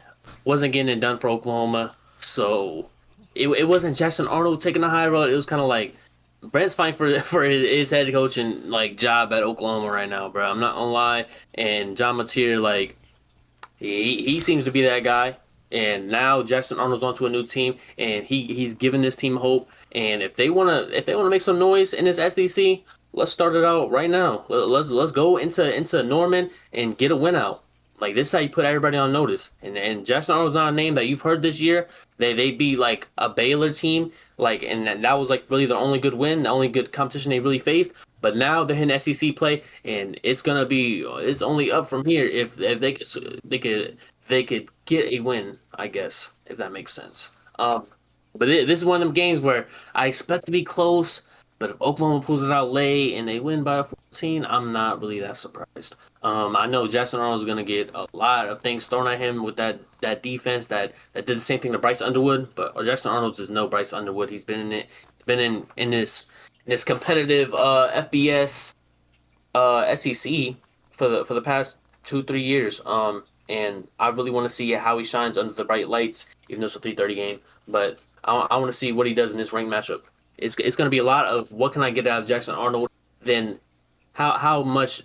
wasn't getting it done for Oklahoma, so it wasn't Jackson Arnold taking the high road. It was kind of like Brent's fighting for his head coaching like job at Oklahoma right now, bro. I'm not gonna lie. And John Mateer, like he seems to be that guy. And now Jackson Arnold's onto a new team, and he's giving this team hope. And if they wanna make some noise in this SEC, let's start it out right now. Let's go into Norman and get a win out. Like this is how you put everybody on notice. And Jackson Arnold's not a name that you've heard this year. They beat like a Baylor team, like, and that was like really the only good win, the only good competition they really faced. But now they're in SEC play, and it's only up from here if they could get a win, I guess, if that makes sense. But this is one of them games where I expect to be close, but if Oklahoma pulls it out late and they win by 14, I'm not really that surprised. I know Jackson Arnold's going to get a lot of things thrown at him with that defense that did the same thing to Bryce Underwood, but Jackson Arnold's is no Bryce Underwood. He's been in it. He's been in this competitive FBS SEC for the past 2-3 years. And I really want to see how he shines under the bright lights, even though it's a 3:30 game. But I want to see what he does in this ranked matchup. It's going to be a lot of what can I get out of Jackson Arnold, then how much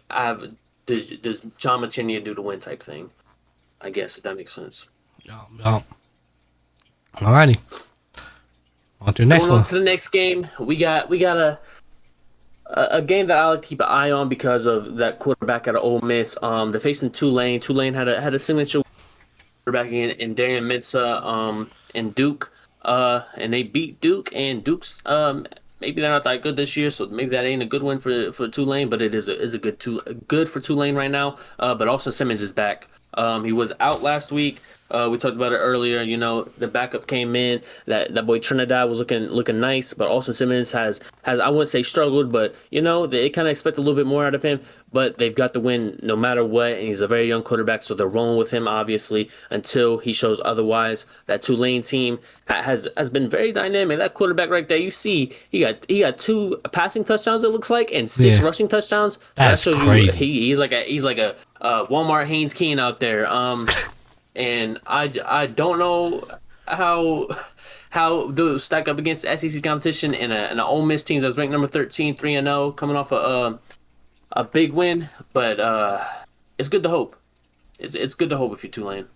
does John Mateer do to win type thing. I guess, if that makes sense. Yeah. Alrighty. On to the next Going on one. to the next game, we got a game that I like to keep an eye on because of that quarterback out of Ole Miss. They're facing Tulane. Tulane had a signature quarterback in Darian Mensah and Duke. And they beat Duke, and Duke's maybe they're not that good this year, so maybe that ain't a good one for Tulane, but it is a good for Tulane right now. But Austin Simmons is back. He was out last week. We talked about it earlier. You know, the backup came in. That boy Trinidad was looking nice, but Austin Simmons has I wouldn't say struggled, but you know they kind of expect a little bit more out of him. But they've got the win no matter what, and he's a very young quarterback, so they're rolling with him obviously until he shows otherwise. That Tulane team has been very dynamic. That quarterback right there, you see, he got 2 passing touchdowns it looks like, and 6 rushing touchdowns. That's crazy. He's like a Walmart Haynes Keen out there. And I don't know how those stack up against SEC competition and an Ole Miss team that's ranked number 13, 3-0, coming off a big win. But it's good to hope. It's good to hope if you're Tulane.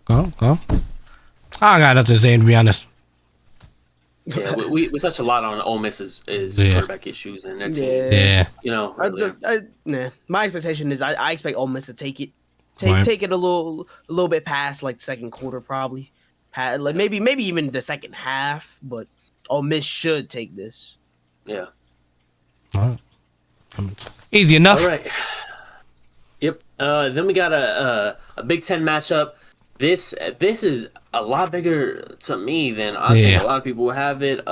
Go. I got nothing to say, to be honest. Yeah, we touched a lot on Ole Miss's quarterback issues and their team. Yeah. You know, my expectation is I expect Ole Miss to take it. Right. Take it a little bit past like the second quarter, probably. Like maybe even the second half, but Ole Miss should take this. Yeah. All right. Easy enough. All right. Yep. Then we got a Big Ten matchup. This is a lot bigger to me than I think a lot of people will have it.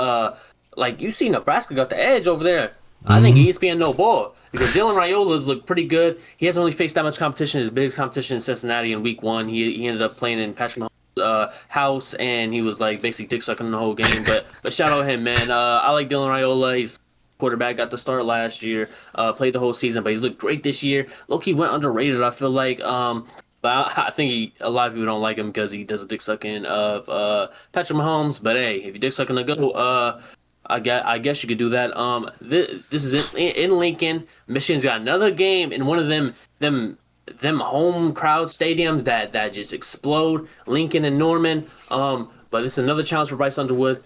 Like you see, Nebraska got the edge over there. I think ESPN no ball because Dylan Raiola's looked pretty good. He hasn't really faced that much competition. His biggest competition in Cincinnati in Week 1. He ended up playing in Patrick Mahomes' house, and he was like basically dick sucking the whole game. But shout out him, man. I like Dylan Raiola. He's quarterback, got the start last year, played the whole season, but he's looked great this year. Low-key went underrated, I feel like. But I think a lot of people don't like him because he does a dick sucking of Patrick Mahomes. But hey, if you dick sucking to go, I guess you could do that. This is in Lincoln. Michigan's got another game in one of them home crowd stadiums that just explode. Lincoln and Norman. But this is another challenge for Bryce Underwood.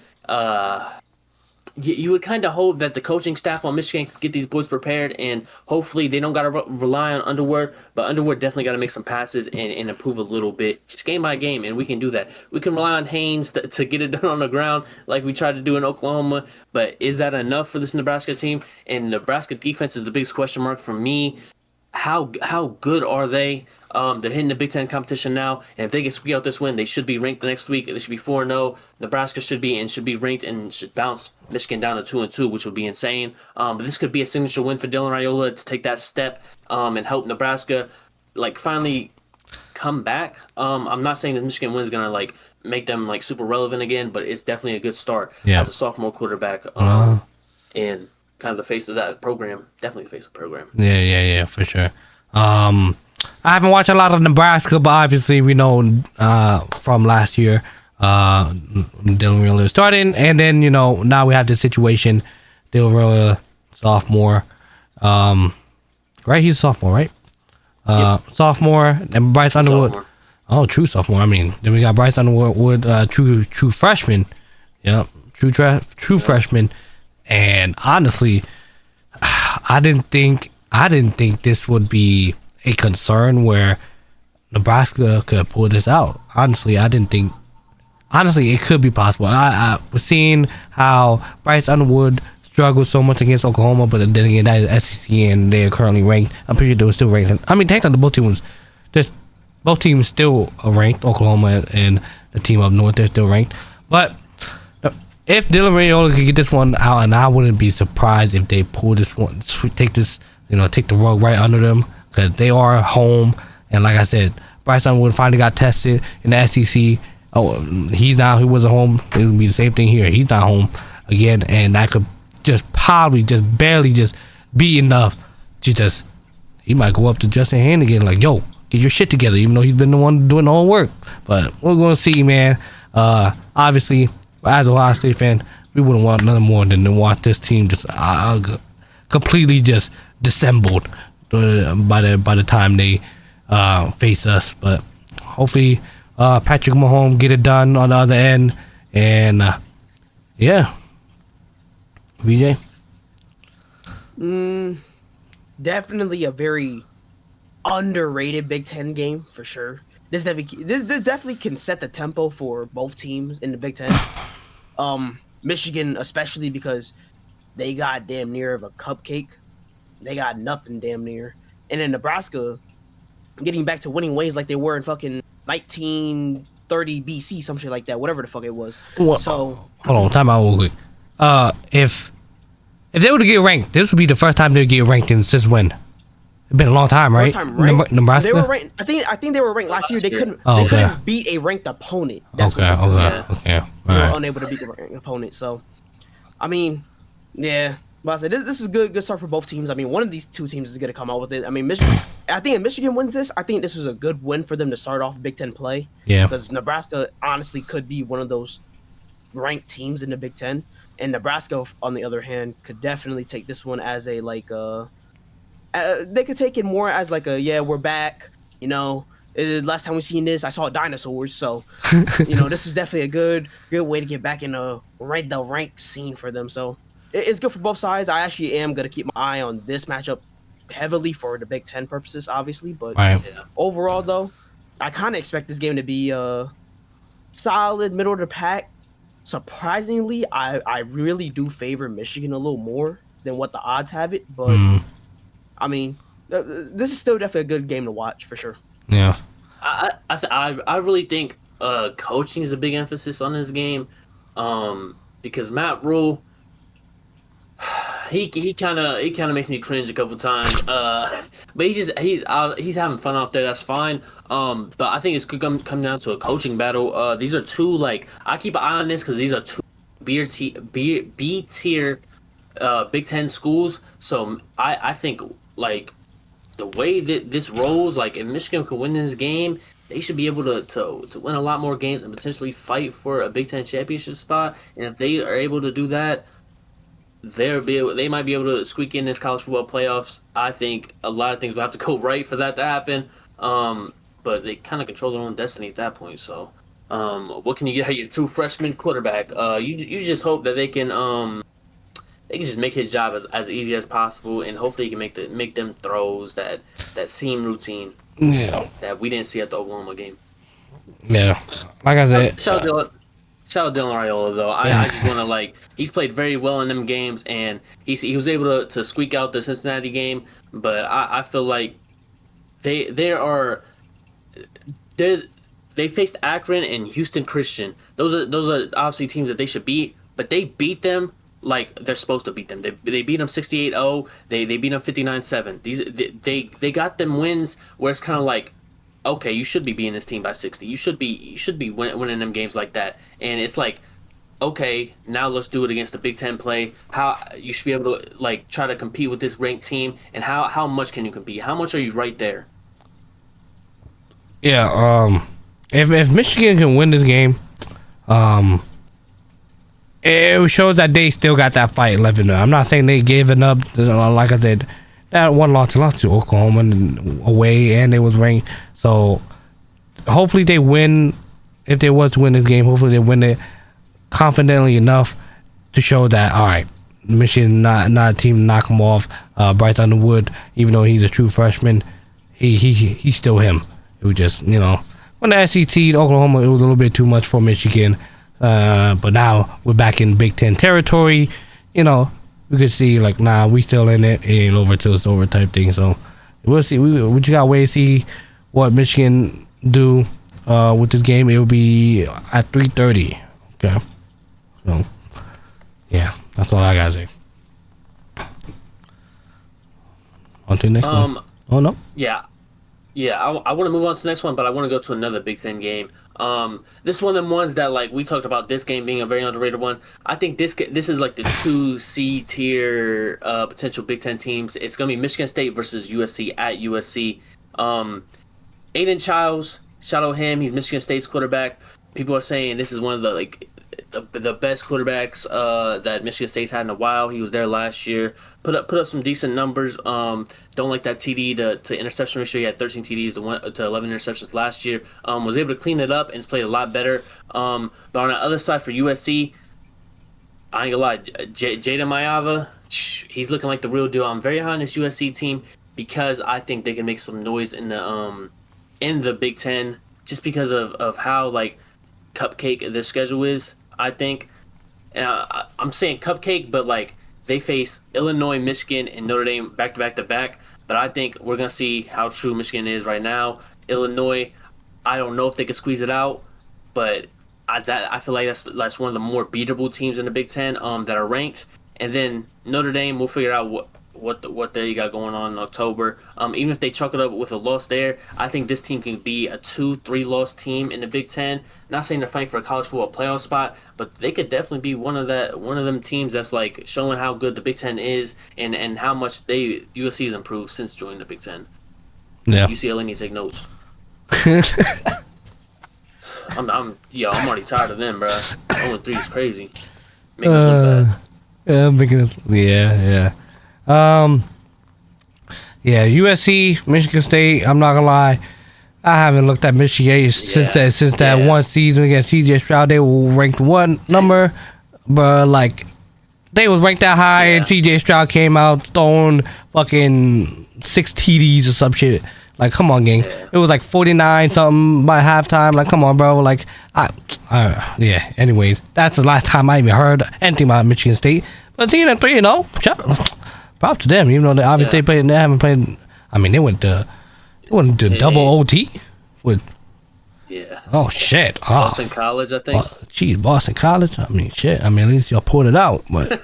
you would kind of hope that the coaching staff on Michigan could get these boys prepared, and hopefully they don't got to rely on Underwood. But Underwood definitely got to make some passes and improve a little bit, just game by game, and we can do that. We can rely on Haynes to get it done on the ground like we tried to do in Oklahoma. But is that enough for this Nebraska team? And Nebraska defense is the biggest question mark for me. How good are they? They're hitting the Big Ten competition now, and if they can squeak out this win, they should be ranked the next week. They should be 4-0. Nebraska should be ranked and should bounce Michigan down to 2-2, which would be insane. But this could be a signature win for Dylan Raiola to take that step and help Nebraska finally come back. I'm not saying that Michigan win is gonna make them super relevant again, but it's definitely a good start as a sophomore quarterback and kind of the face of that program. Definitely the face of the program. Yeah, for sure. I haven't watched a lot of Nebraska, but obviously we know from last year, Dylan Raiola starting, and then now we have this situation. Dylan Raiola, sophomore, right? He's a sophomore, right? Sophomore, and Bryce Underwood. Sophomore. Oh, true sophomore. I mean, then we got Bryce Underwood, true freshman. Yep, true freshman. And honestly, I didn't think this would be a concern where Nebraska could pull this out. Honestly, I didn't think. Honestly, it could be possible. I was seeing how Bryce Underwood struggled so much against Oklahoma, but then again, that is SEC, and they are currently ranked. I'm pretty sure they were still ranked. I mean, technically, both teams still are ranked. Oklahoma and the team up north, they're still ranked. But if Dylan Raiola could get this one out, and I wouldn't be surprised if they pull this one, take the rug right under them, because they are home. And like I said, Bryce Underwood finally got tested in the SEC. Oh, he wasn't home. It would be the same thing here. He's not home again, and that could probably barely be enough to he might go up to Justin Hannigan like, yo, get your shit together, even though he's been the one doing the whole work. But we're gonna see, man. Obviously, as a Ohio State fan, we wouldn't want nothing more than to watch this team completely dissembled by the time they face us. But hopefully, Patrick Mahomes get it done on the other end, and yeah, VJ. Definitely a very underrated Big Ten game for sure. This definitely can set the tempo for both teams in the Big Ten. Michigan especially, because they got damn near of a cupcake. They got nothing damn near. And then Nebraska getting back to winning ways like they were in fucking 1930 BC, some shit like that, whatever the fuck it was. Well, so hold on, time out real quick. If they were to get ranked, this would be the first time they would get ranked since when? It's been a long time, right? Nebraska. They were ranked. I think they were ranked last year. They couldn't beat a ranked opponent. That's okay. They were unable to beat the ranked opponent. So, I mean, yeah. But I said this is good start for both teams. I mean, one of these two teams is gonna come out with it. I mean, Michigan. I think if Michigan wins this, I think this is a good win for them to start off Big Ten play. Yeah. Because Nebraska honestly could be one of those ranked teams in the Big Ten, and Nebraska, on the other hand, could definitely take this one as a they could take it more as we're back. Last time we seen this, I saw dinosaurs. So, this is definitely a good way to get back in the rank scene for them. So it's good for both sides. I actually am gonna keep my eye on this matchup heavily for the Big Ten purposes, obviously. But overall, though, I kind of expect this game to be solid, middle of the pack. Surprisingly, I really do favor Michigan a little more than what the odds have it. But I mean, this is still definitely a good game to watch for sure. Yeah. I really think coaching is a big emphasis on this game, because Matt Rule, he kind of makes me cringe a couple times. But he's having fun out there. That's fine. But I think it's could come down to a coaching battle. These are two I keep an eye on this because these are two B tier Big Ten schools. So I think the way that this rolls, if Michigan can win this game, they should be able to win a lot more games and potentially fight for a Big Ten championship spot. And if they are able to do that, they might be able to squeak in this college football playoffs. I think a lot of things will have to go right for that to happen. But they kind of control their own destiny at that point. So, what can you get out of your true freshman quarterback? You just hope that they can they can just make his job as easy as possible, and hopefully he can make them throws that seam routine. Yeah. That we didn't see at the Oklahoma game. Yeah. Like I said. Shout out Dylan Raiola though. I just want to he's played very well in them games, and he was able to squeak out the Cincinnati game. But I feel like they faced Akron and Houston Christian. Those are obviously teams that they should beat, but they beat them like they're supposed to beat them. They beat them 68-0. They beat them 59-7. They got them wins where it's kind of like, okay, you should be beating this team by 60. You should be winning them games like that. And it's like, okay, now let's do it against the Big Ten play. How you should be able to try to compete with this ranked team, and how much can you compete? How much are you right there? Yeah. If Michigan can win this game, it shows that they still got that fight left in them. I'm not saying they gave it up. Like I said, that one loss to Oklahoma away, and they was ranked. So hopefully they win. If they was to win this game, hopefully they win it confidently enough to show that, all right, Michigan not a team to knock them off. Bryce Underwood, even though he's a true freshman, he's still him. It was just, when the SEC Oklahoma, it was a little bit too much for Michigan. But now we're back in Big Ten territory. We could see we still in it. It ain't over till it's over type thing. So we'll see. We just gotta wait to see what Michigan do with this game. It will be at 3:30. Okay. So yeah, that's all I gotta say. On to the next one. Oh no. Yeah, I want to move on to the next one, but I want to go to another Big Ten game. This is one of them ones that we talked about this game being a very underrated one. I think this is the 2C tier potential Big Ten teams. It's gonna be Michigan State versus USC at USC. Aiden Childs, shout out him. He's Michigan State's quarterback. People are saying this is one of the best quarterbacks that Michigan State's had in a while. He was there last year. Put up some decent numbers. Don't like that TD to interception ratio. He had 13 TDs to 11 interceptions last year. Was able to clean it up and played a lot better. But on the other side for USC, I ain't gonna lie, Jada Mayava, he's looking like the real deal. I'm very high on this USC team because I think they can make some noise in the Big Ten just because of how cupcake their schedule is. I think, and I'm saying cupcake, but they face Illinois, Michigan, and Notre Dame back to back. But I think we're gonna see how true Michigan is right now. Illinois, I don't know if they can squeeze it out, but I feel like that's one of the more beatable teams in the Big Ten that are ranked. And then Notre Dame, we'll figure out what they got going on in October. Even if they chalk it up with a loss there, I think this team can be a 2-3 loss team in the Big Ten. Not saying they're fighting for a college football playoff spot, but they could definitely be one of them teams that's showing how good the Big Ten is and how much USC has improved since joining the Big Ten. Yeah. UCLA needs to take notes. I'm already tired of them, bro. 0-3 is crazy. Making us look bad. Yeah. USC, Michigan State. I'm not gonna lie, I haven't looked at Michigan since that one season against CJ Stroud. They were ranked one number, but they was ranked that high, and CJ Stroud came out throwing fucking 6 TDs or some shit. Come on, gang. It was 49 something by halftime. Come on, bro. Anyways, that's the last time I even heard anything about Michigan State. But seeing them 3-0, props to them. Even though they obviously they haven't played. I mean, they went to double OT with. Yeah. Oh shit. Boston College, I think. Boston College. I mean, shit. I mean, at least y'all pulled it out, but.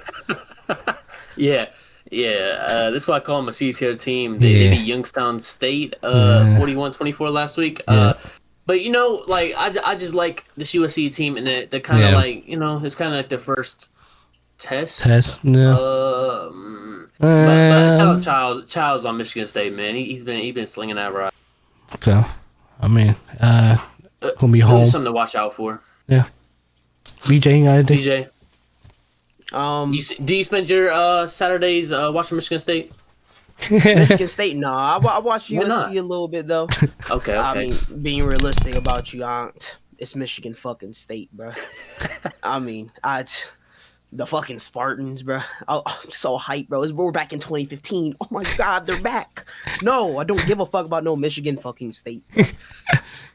Yeah. That's why I call them a C-tier team. They beat Youngstown State 41-24 last week. Yeah. But I just like this USC team, and they're kind of it's kind of their first test. Yeah. But shout out Childs on Michigan State, man. He's been slinging that rock. Okay. I mean, gonna be home. Something to watch out for. Yeah. BJ, you got anything? DJ. Do you spend your Saturdays watching Michigan State? Michigan State, nah. I watch USC a little bit though. Okay. I mean, being realistic about you, it's Michigan fucking State, bro. I mean, The fucking Spartans, bro. I'm so hyped, bro. We're back in 2015. Oh my god, they're back. No, I don't give a fuck about no Michigan fucking State.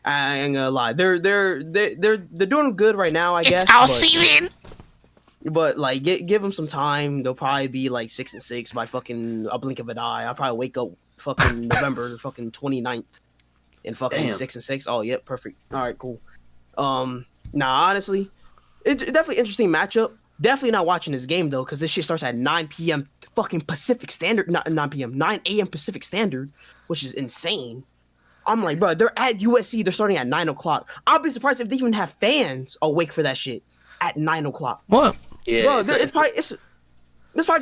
I ain't gonna lie. They're doing good right now, I guess. It's our season. But like, give them some time. They'll probably be like 6-6 by fucking a blink of an eye. I'll probably wake up fucking November fucking 29th and fucking 6-6. Oh, yep, perfect. All right, cool. Nah, honestly, it's definitely interesting matchup. Definitely not watching this game though, because this shit starts at 9 p.m. fucking Pacific Standard, not 9 p.m. 9 a.m. Pacific Standard, which is insane. I'm like, bro, they're at USC. They're starting at 9 o'clock. I'll be surprised if they even have fans awake for that shit at 9 o'clock. What? Yeah, bro, it's probably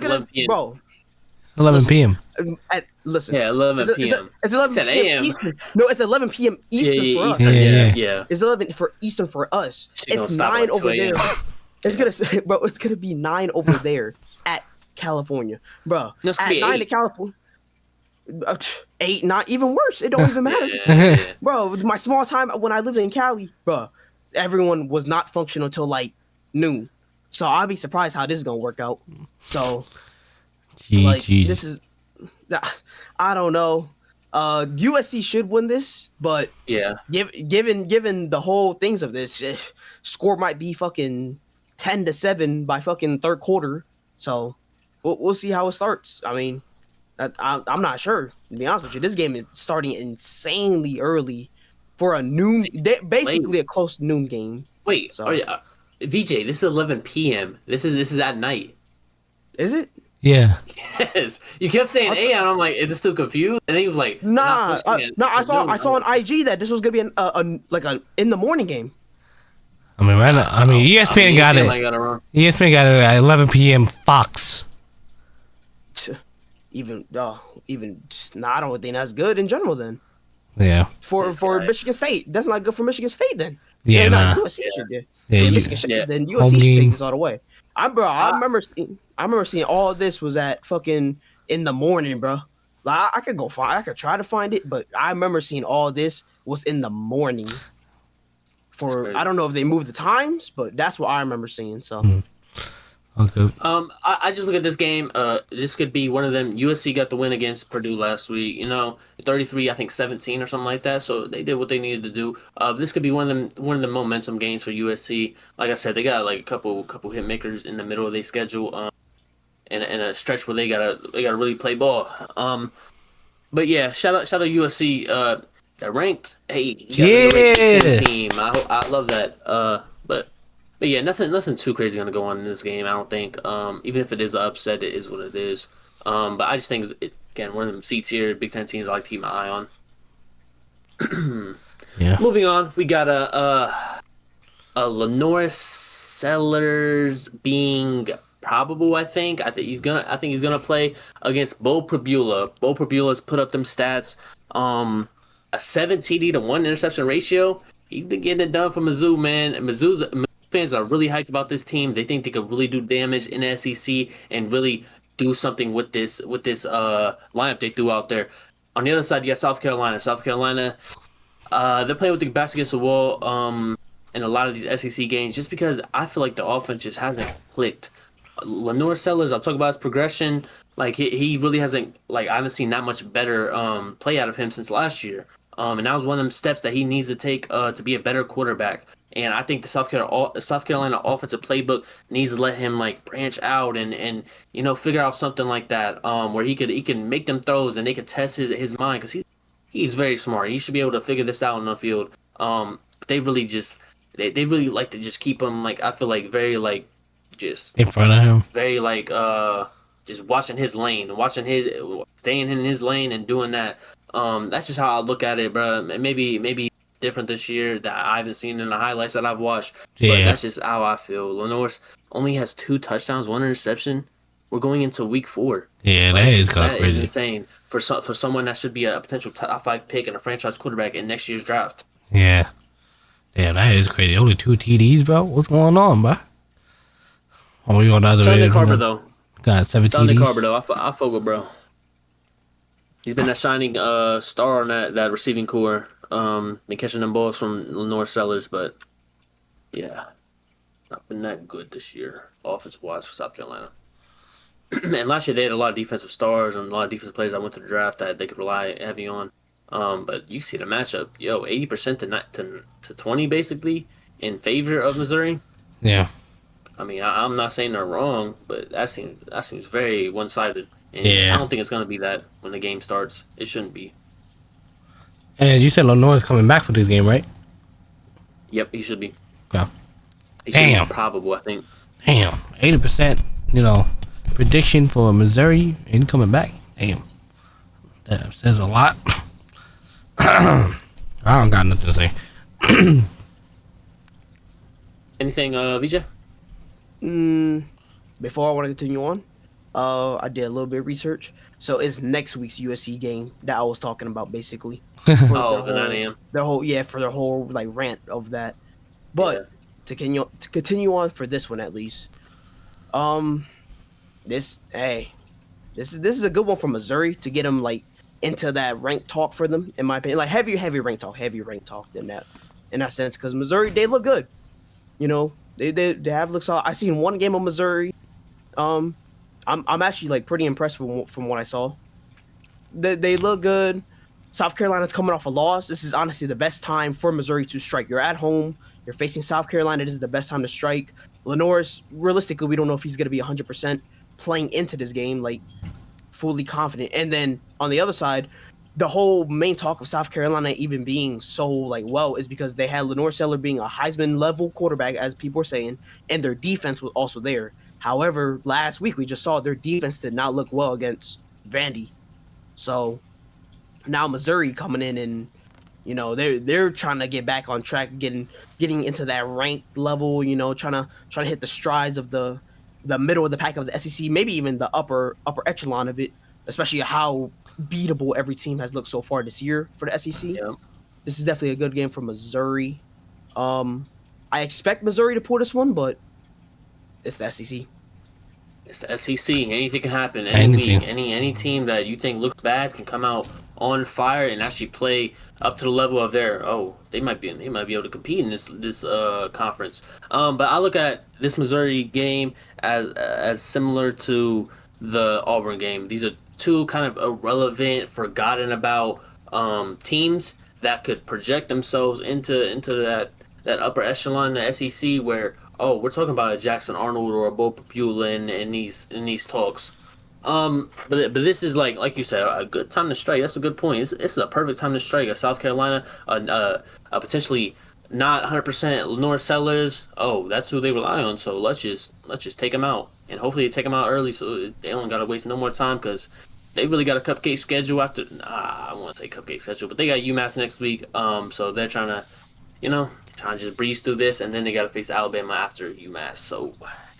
gonna, bro. 11 p.m. Listen. Yeah, 11 p.m. It's 11 p.m. Eastern. No, it's 11 p.m. Eastern for us. Yeah. It's 11 for Eastern for us. It's 9 over there. It's gonna say, bro. It's gonna be 9 over there at California, bro. At 9 to California. 8, not even worse. It don't even matter, bro. With my small time when I lived in Cali, bro, everyone was not functional until like noon. So I'll be surprised how this is gonna work out. So, like, this is, I don't know. USC should win this, but given the whole things of this, score might be fucking 10-7 by fucking third quarter. So we'll see how it starts. I mean, I'm not sure, to be honest with you. This game is starting insanely early for a noon, basically a close noon game. Wait, so, VJ, this is 11 p.m. This is at night. Is it? Yeah. Yes. You kept saying AM. I'm like, is it still confused? And then he was like, Nah. I saw on IG that this was gonna be a in the morning game. I mean, right now, ESPN got it. ESPN got it at 11 p.m. Fox. I don't think that's good in general. Then, yeah, for Michigan State, that's not good for Michigan State. Then, yeah, nah. USC should do. Then USC should take this all the way. I remember seeing all this was at fucking in the morning, bro. Like, I could try to find it, but I remember seeing all this was in the morning. I don't know if they moved the times, but that's what I remember seeing. So, okay. I just look at this game. This could be one of them. USC got the win against Purdue last week. 33, I think 17 or something like that. So they did what they needed to do. This could be one of the momentum games for USC. Like I said, they got like a couple hit makers in the middle of their schedule. In a stretch where they gotta really play ball. But yeah, shout out USC. They're ranked. Hey, ranked team. I love that. But yeah, nothing too crazy gonna go on in this game. I don't think. Even if it is an upset, it is what it is. But I just think again, one of them seats here, Big Ten teams I like to keep my eye on. Yeah. Moving on, we got a Lenore Sellers being probable. I think he's gonna play against Bo Prabula. Bo Prabula's put up them stats. A 7 TD to 1 interception ratio. He's been getting it done for Mizzou, man. And Mizzou fans are really hyped about this team. They think they could really do damage in the SEC and really do something with this lineup they threw out there. On the other side, you got South Carolina. They're playing with the backs against the wall in a lot of these SEC games just because I feel like the offense just hasn't clicked. Lenore Sellers, I'll talk about his progression. Like he really hasn't, like, I haven't seen that much better play out of him since last year. And that was one of them steps that he needs to take to be a better quarterback. And I think the South Carolina offensive playbook needs to let him like branch out and figure out something like that where he can make them throws and they can test his mind because he's very smart. He should be able to figure this out on the field. But they really just they really like to just keep him, like, I feel like very like just in front of him, very like just watching his lane, staying in his lane and doing that. That's just how I look at it, bro. Maybe it's different this year that I haven't seen in the highlights that I've watched. Yeah. But that's just how I feel. Lenore's only has 2 touchdowns, 1 interception. We're going into week 4. Yeah, that is kind of crazy. That is insane for someone that should be a potential top 5 pick and a franchise quarterback in next year's draft. Yeah. Damn, that is crazy. Only 2 TDs, bro. What's going on, bro? Oh, we on the other Jonathan Carver, though. Got 7 TDs. Jonathan Carver, though. I fuck with bro. He's been that shining star on that receiving core. Been catching them balls from Lenore Sellers, but yeah. not been that good this year, offensive wise for South Carolina. And last year they had a lot of defensive stars and a lot of defensive players that went to the draft that they could rely heavy on. But you see the matchup, 80% to 20 basically in favor of Missouri. Yeah. I mean, I'm not saying they're wrong, but that seems very one-sided. And Yeah. I don't think it's going to be that when the game starts. It shouldn't be. And you said Lenore is coming back for this game, right? Yep, he should be. Yeah. He should be Damn. probable, I think. Damn. 80%, prediction for Missouri and coming back. Damn. That says a lot. I don't got nothing to say. Anything, VJ? Before I want to continue on, I did a little bit of research. So it's next week's USC game that I was talking about, basically. Oh, the 9 a.m. For their whole like rant of that. But to continue on for this one at least, this is a good one for Missouri to get them like into that ranked talk for them, in my opinion, like heavy ranked talk than that, in that sense, because Missouri, they look good, they have looked solid. I seen one game of Missouri. I'm actually like pretty impressed from what I saw. They look good. South Carolina's coming off a loss. This is honestly the best time for Missouri to strike. You're at home. You're facing South Carolina. This is the best time to strike. Lenore's, realistically, we don't know if he's going to be 100% playing into this game, like fully confident. And then on the other side, the whole main talk of South Carolina even being so like well is because they had Lenore Seller being a Heisman level quarterback, as people were saying, and their defense was also there. However, last week we just saw their defense did not look well against Vandy. So now Missouri coming in and they're trying to get back on track, getting into that ranked level, trying to hit the strides of the middle of the pack of the SEC, maybe even the upper echelon of it, especially how beatable every team has looked so far this year for the SEC. Yeah. This is definitely a good game for Missouri. I expect Missouri to pull this one, but it's the SEC. It's the SEC. Anything can happen. Anything. Any team that you think looks bad can come out on fire and actually play up to the level of they might be able to compete in this conference. But I look at this Missouri game as similar to the Auburn game. These are two kind of irrelevant, forgotten about teams that could project themselves into that upper echelon, the SEC, where we're talking about a Jackson Arnold or a Bo Papula in these talks. But this is like you said, a good time to strike. That's a good point. It's a perfect time to strike. A South Carolina, a potentially not 100% Lenore Sellers. That's who they rely on. So let's just take them out, and hopefully they take them out early, so they don't gotta waste no more time, because they really got a cupcake schedule after. I want to say cupcake schedule, but they got UMass next week. So they're trying to just breeze through this, and then they got to face Alabama after UMass. So,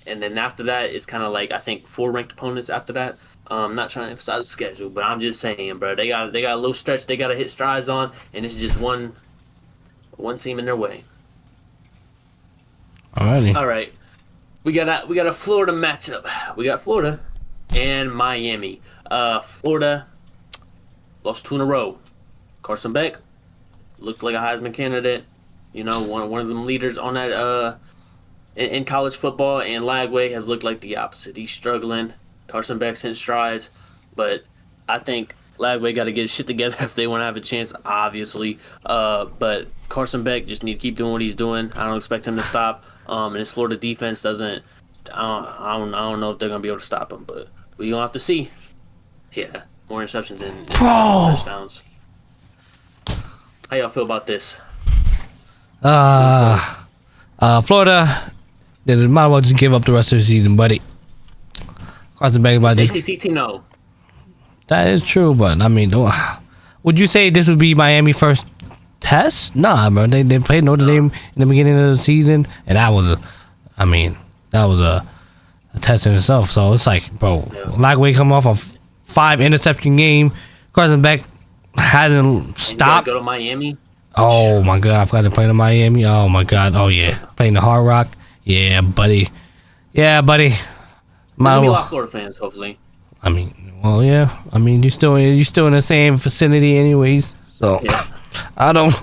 and then after that, it's kind of like, I think 4 ranked opponents after that. I'm not trying to emphasize the schedule, but I'm just saying, bro, they got a little stretch they got to hit strides on, and this is just one team in their way. Alrighty. All right, we got a Florida matchup. We got Florida and Miami. Florida lost 2 in a row. Carson Beck looked like a Heisman candidate. One of them leaders on that in college football, and Lagway has looked like the opposite. He's struggling. Carson Beck's hitting strides, but I think Lagway got to get his shit together if they want to have a chance, obviously. But Carson Beck just need to keep doing what he's doing. I don't expect him to stop. And his Florida defense doesn't. I don't know if they're gonna be able to stop him, but we gonna have to see. Yeah, more interceptions and touchdowns. How y'all feel about this? Florida, they might as well just give up the rest of the season, buddy. Carson Beck about this. ACC team, no. That is true, but I mean, would you say this would be Miami's first test? Nah, bro. They played Notre Dame in the beginning of the season, and that was a test in itself. So it's like, bro, Lagway come off a 5 interception game. Carson Beck hasn't stopped. Go to Miami. Oh my God, I forgot to play in Miami. Oh my God. Oh yeah, playing the Hard Rock. Yeah, buddy. There's gonna be a lot of Florida fans, hopefully. I mean, well, yeah. I mean, you're still in the same vicinity, anyways. So yeah. I don't.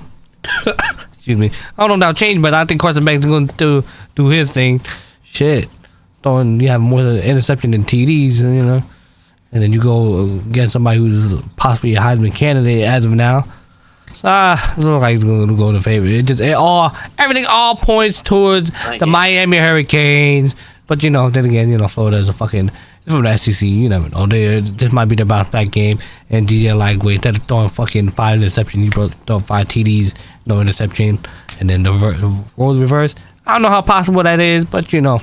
Excuse me. I don't know if that'll change, but I think Carson Beck's going to do his thing. Shit. You have more interception than TDs, you know. And then you go get somebody who's possibly a Heisman candidate as of now. So it looks like it's going to go in favor. Everything all points towards the Miami Hurricanes. But you know, then again, you know, Florida is from the SEC. You never know. This might be the bounce back game. And DJ Lagway, instead of throwing fucking 5 interceptions, you throw 5 TDs, no interception, and then the roles reverse. I don't know how possible that is, but you know,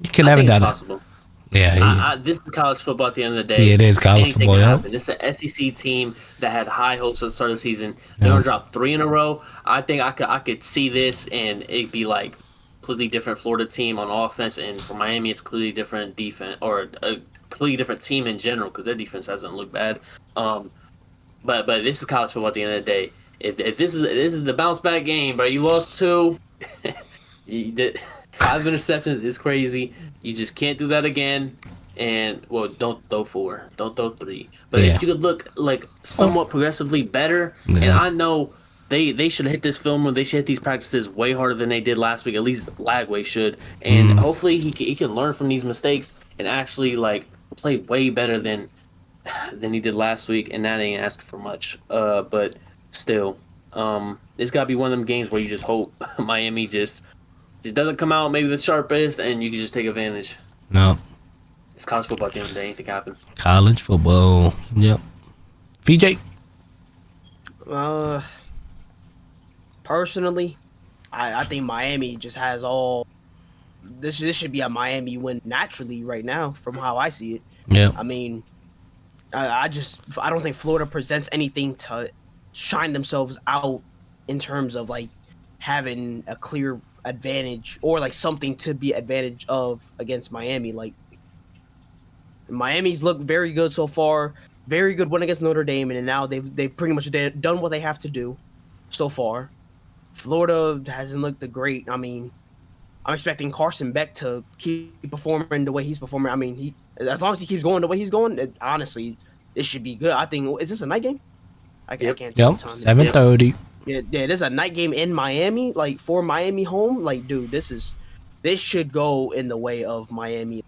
you can never doubt it. Possible. Yeah, this is college football at the end of the day. Yeah, it is college football. Yeah, this is an SEC team that had high hopes at the start of the season. They're gonna drop 3 in a row. I think I could see this, and it'd be like completely different Florida team on offense, and for Miami, it's completely different defense or a completely different team in general because their defense hasn't looked bad. But this is college football at the end of the day. If this is the bounce back game, bro, you lost 2. 5 interceptions is crazy. You just can't do that again. And don't throw 4, don't throw 3. But if you could look like somewhat progressively better, and I know they should hit this film, or they should hit these practices way harder than they did last week. At least Lagway should, and hopefully he can learn from these mistakes and actually like play way better than he did last week. And that ain't asking for much. But still, it's gotta be one of them games where you just hope Miami just doesn't come out maybe the sharpest, and you can just take advantage. No. It's college football at the end of the day. Anything happens. College football. Yep. VJ? Personally, I think Miami just has all... This should be a Miami win naturally right now from how I see it. Yeah. I mean, I don't think Florida presents anything to shine themselves out in terms of like having a clear advantage or like something to be advantage of against Miami. Like Miami's looked very good so far, very good win against Notre Dame, and now they've pretty much done what they have to do so far. Florida hasn't looked great. I mean, I'm expecting Carson Beck to keep performing the way he's performing. I mean, as long as he keeps going the way he's going, honestly, it should be good. I think. Is this a night game? I can't tell the time. 7:30. Yeah, this is a night game in Miami, like for Miami home. Like, dude, this should go in the way of Miami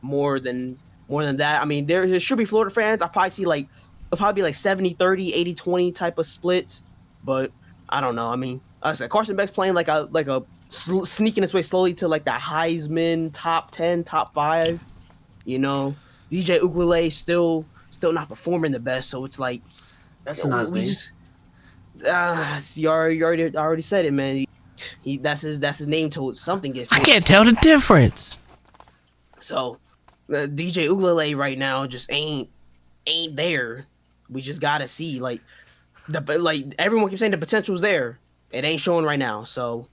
more than that. I mean, there should be Florida fans. I probably see like it'll probably be like 70-30, 80-20 type of splits, but I don't know. I mean, like I said, Carson Beck's playing like a sneaking his way slowly to like the Heisman top 10, top 5. You know, DJ Ukulele still not performing the best, so it's like that's a nice name. You already said it, man. That's his name to something. I can't tell the difference. So, DJ Ukulele right now just ain't there. We just gotta see like everyone keeps saying the potential's there. It ain't showing right now. So,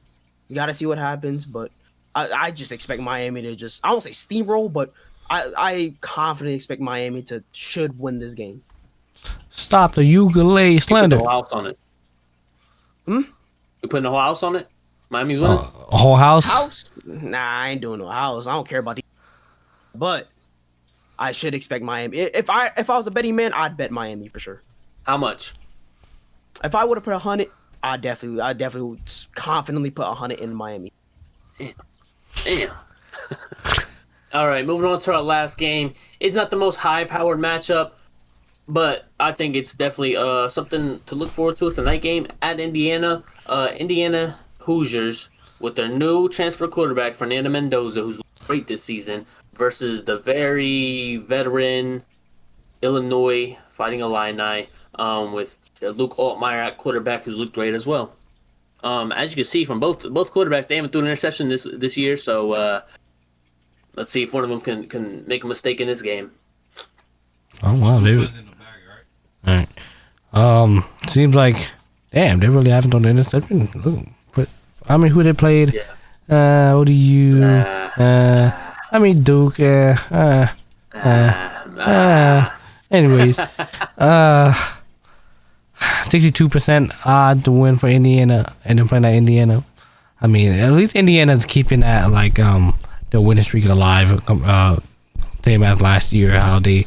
you gotta see what happens. But I just expect Miami to just I won't say steamroll, but I confidently expect Miami should win this game. Stop the ukulele slander. Put the whole house on it. You putting the whole house on it? Miami's winning? A whole house? House? Nah, I ain't doing no house. I don't care about the. But I should expect Miami. If I was a betting man, I'd bet Miami for sure. How much? If I would have put 100, I definitely would confidently put 100 in Miami. Damn. All right, moving on to our last game. It's not the most high-powered matchup, but I think it's definitely something to look forward to. It's a night game at Indiana. Indiana Hoosiers with their new transfer quarterback, Fernando Mendoza, who's great this season, versus the very veteran Illinois Fighting Illini with Luke Altmaier at quarterback, who's looked great as well. As you can see from both quarterbacks, they haven't thrown an interception this year, so let's see if one of them can make a mistake in this game. Oh wow, dude. All right. Seems like, damn, they really haven't done the interception. Look, but I mean, who they played? Yeah. What do you? I mean, Duke. Anyways, 62% odd to win for Indiana, and they're playing at Indiana. I mean, at least Indiana's keeping that like the winning streak alive. Same as last year, how they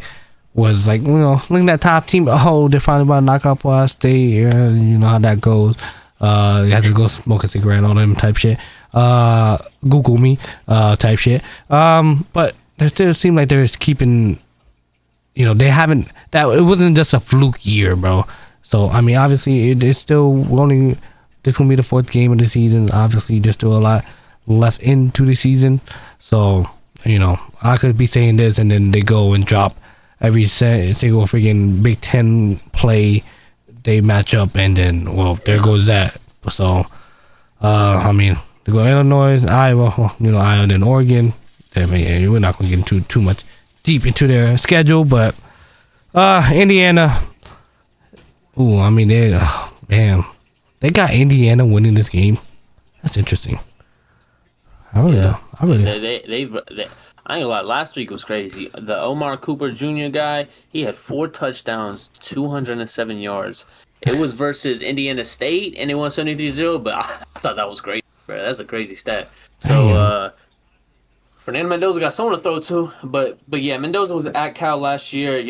was like, you know, looking at that top team. Oh, they're finally about to knock out Ohio State. You know how that goes. You had to go smoke a cigarette on them type shit. Google me type shit. But they still seem like they're keeping. They haven't. It wasn't just a fluke year, bro. So I mean, obviously, it's still only. This gonna be the 4th game of the season. Obviously, there's still a lot left into the season. So I could be saying this, and then they go and drop every single freaking Big Ten play they match up, and then there goes that. So I mean, they go Illinois, Iowa, Iowa, and Oregon. I mean, we're not gonna get into too much deep into their schedule, but Indiana. Ooh, I mean they got Indiana winning this game. That's interesting. I really know. I ain't gonna lie. Last week was crazy. The Omar Cooper Jr. guy, he had 4 touchdowns, 207 yards. It was versus Indiana State, and they won 73-0. But I thought that was great, bro. That's a crazy stat. So Fernando Mendoza got someone to throw to, but yeah, Mendoza was at Cal last year.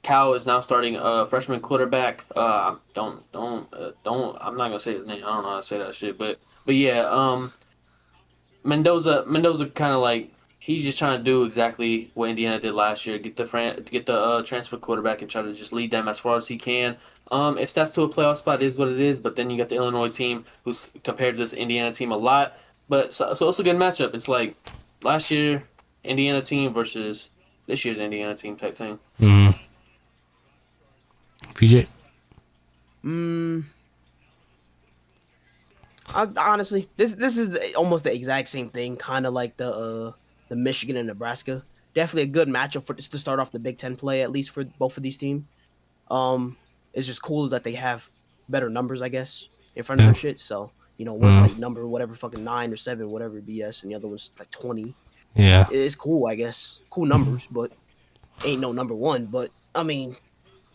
Cal is now starting a freshman quarterback. Don't. I'm not gonna say his name. I don't know how to say that shit, but yeah. Mendoza kind of like he's just trying to do exactly what Indiana did last year, get the transfer quarterback and try to just lead them as far as he can. If that's to a playoff spot, it is what it is. But then you got the Illinois team who's compared to this Indiana team a lot. But so it's a good matchup. It's like last year Indiana team versus this year's Indiana team type thing. Mm-hmm. PJ. Honestly, this is almost the exact same thing, kind of like the Michigan and Nebraska. Definitely a good matchup for to start off the Big Ten play, at least for both of these teams. It's just cool that they have better numbers, I guess, in front of their shit. So one's like number whatever, fucking 9 or 7, whatever BS, and the other one's like 20. Yeah, it's cool, I guess. Cool numbers, but ain't no number 1. But I mean,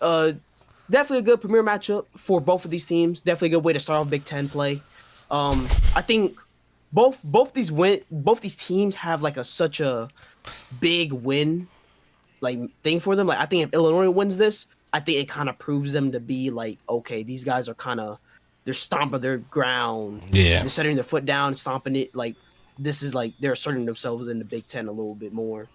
definitely a good premier matchup for both of these teams. Definitely a good way to start off Big Ten play. I think both these teams have like such a big win like thing for them. Like I think if Illinois wins this, I think it kind of proves them to be like, okay, these guys are they're stomping their ground. Yeah, they're setting their foot down, stomping it. Like this is like they're asserting themselves in the Big Ten a little bit more.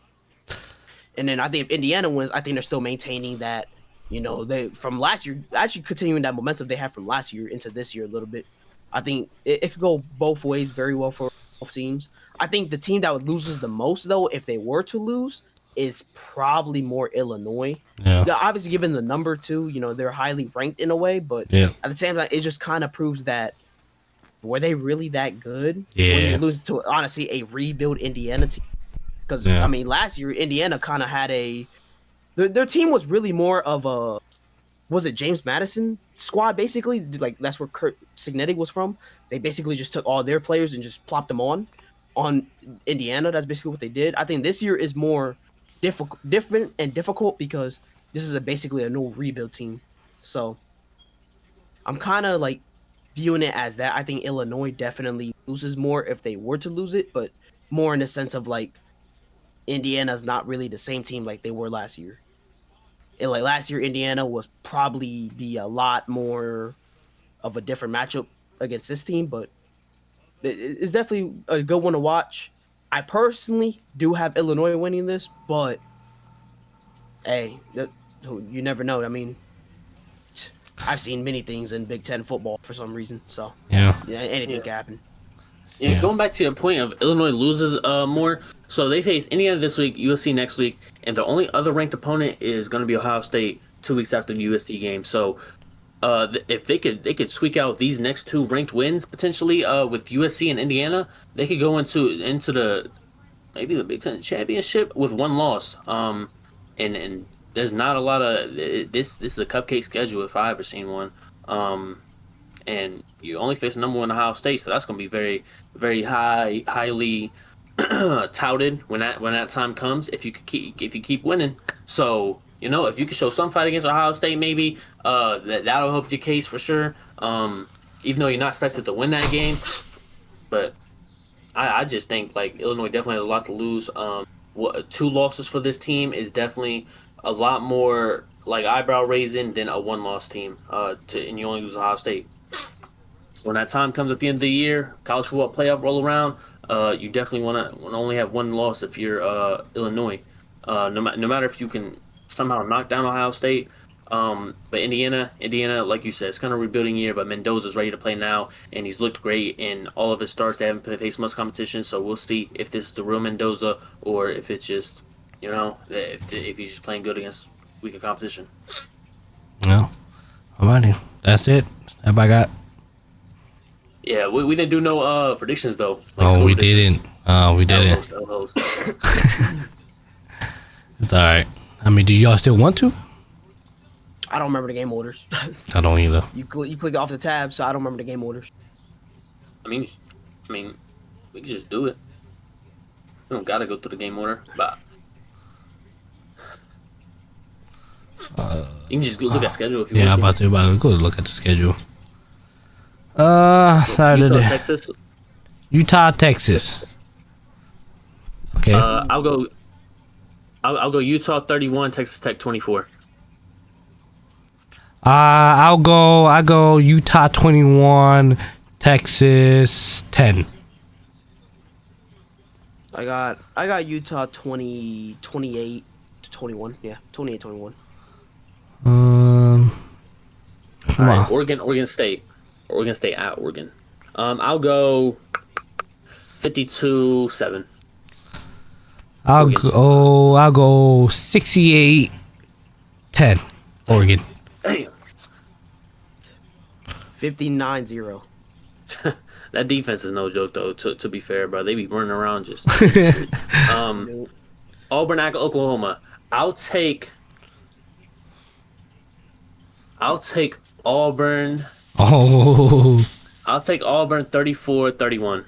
And then I think if Indiana wins, I think they're still maintaining that. They from last year, actually continuing that momentum they had from last year into this year a little bit. I think it could go both ways very well for both teams. I think the team that would loses the most, though, if they were to lose, is probably more Illinois. Yeah. Obviously, given the number 2, they're highly ranked in a way, but at the same time, it just kind of proves that were they really that good? Yeah. When you lose to, honestly, a rebuild Indiana team. Because, I mean, last year, Indiana kind of had their team was really more of a, was it James Madison squad, basically? Like, that's where Kurt Signetti was from. They basically just took all their players and just plopped them on Indiana. That's basically what they did. I think this year is more different and difficult because this is basically a new rebuild team. So, I'm kind of, like, viewing it as that. I think Illinois definitely loses more if they were to lose it, but more in the sense of, like, Indiana's not really the same team like they were last year. And like last year, Indiana was probably be a lot more of a different matchup against this team, but it's definitely a good one to watch. I personally do have Illinois winning this, but hey, you never know. I mean, I've seen many things in Big Ten football for some reason, so anything can happen. Yeah, going back to your point of Illinois loses more. So they face Indiana this week, USC next week, and the only other ranked opponent is going to be Ohio State 2 weeks after the USC game. So if they could squeak out these next 2 ranked wins potentially with USC and Indiana, they could go into the maybe the Big Ten championship with 1 loss. And there's not a lot of this is a cupcake schedule if I ever seen one. And you only face number 1 Ohio State, so that's going to be very, very highly touted when that time comes. If you keep winning, so if you can show some fight against Ohio State, maybe that'll help your case for sure. Even though you're not expected to win that game, but I just think like Illinois definitely has a lot to lose. 2 losses for this team is definitely a lot more like eyebrow raising than a 1-loss team. And you only lose Ohio State. when that time comes at the end of the year, college football playoff roll around, you definitely want to only have one loss if you're Illinois. No matter if you can somehow knock down Ohio State. But Indiana, like you said, it's kind of a rebuilding year. But Mendoza's ready to play now, and he's looked great in all of his starts. They haven't faced much competition, so we'll see if this is the real Mendoza or if it's just, if he's just playing good against weaker competition. No, alrighty, that's it. Everybody got. Yeah, we didn't do no predictions though. We didn't. We didn't. Host. It's all right. I mean, do y'all still want to? I don't remember the game orders. I don't either. You click off the tab, so I don't remember the game orders. I mean, we can just do it. We don't gotta go through the game order, but you can just look at schedule if you Yeah, I'm want about to go look at the schedule. Saturday. Utah, Texas. Okay. I'll go Utah 31, Texas Tech 24. I go Utah 21, Texas 10. I got Utah 28 to 21. Yeah, 28-21. All Come right, on. Oregon State at Oregon. I'll go 52-7. I'll go 68-10. Oregon. Damn. 59-0. That defense is no joke though. To be fair, bro, they be running around just. Auburn at Oklahoma. I'll take Auburn. Oh. I'll take Auburn 34-31.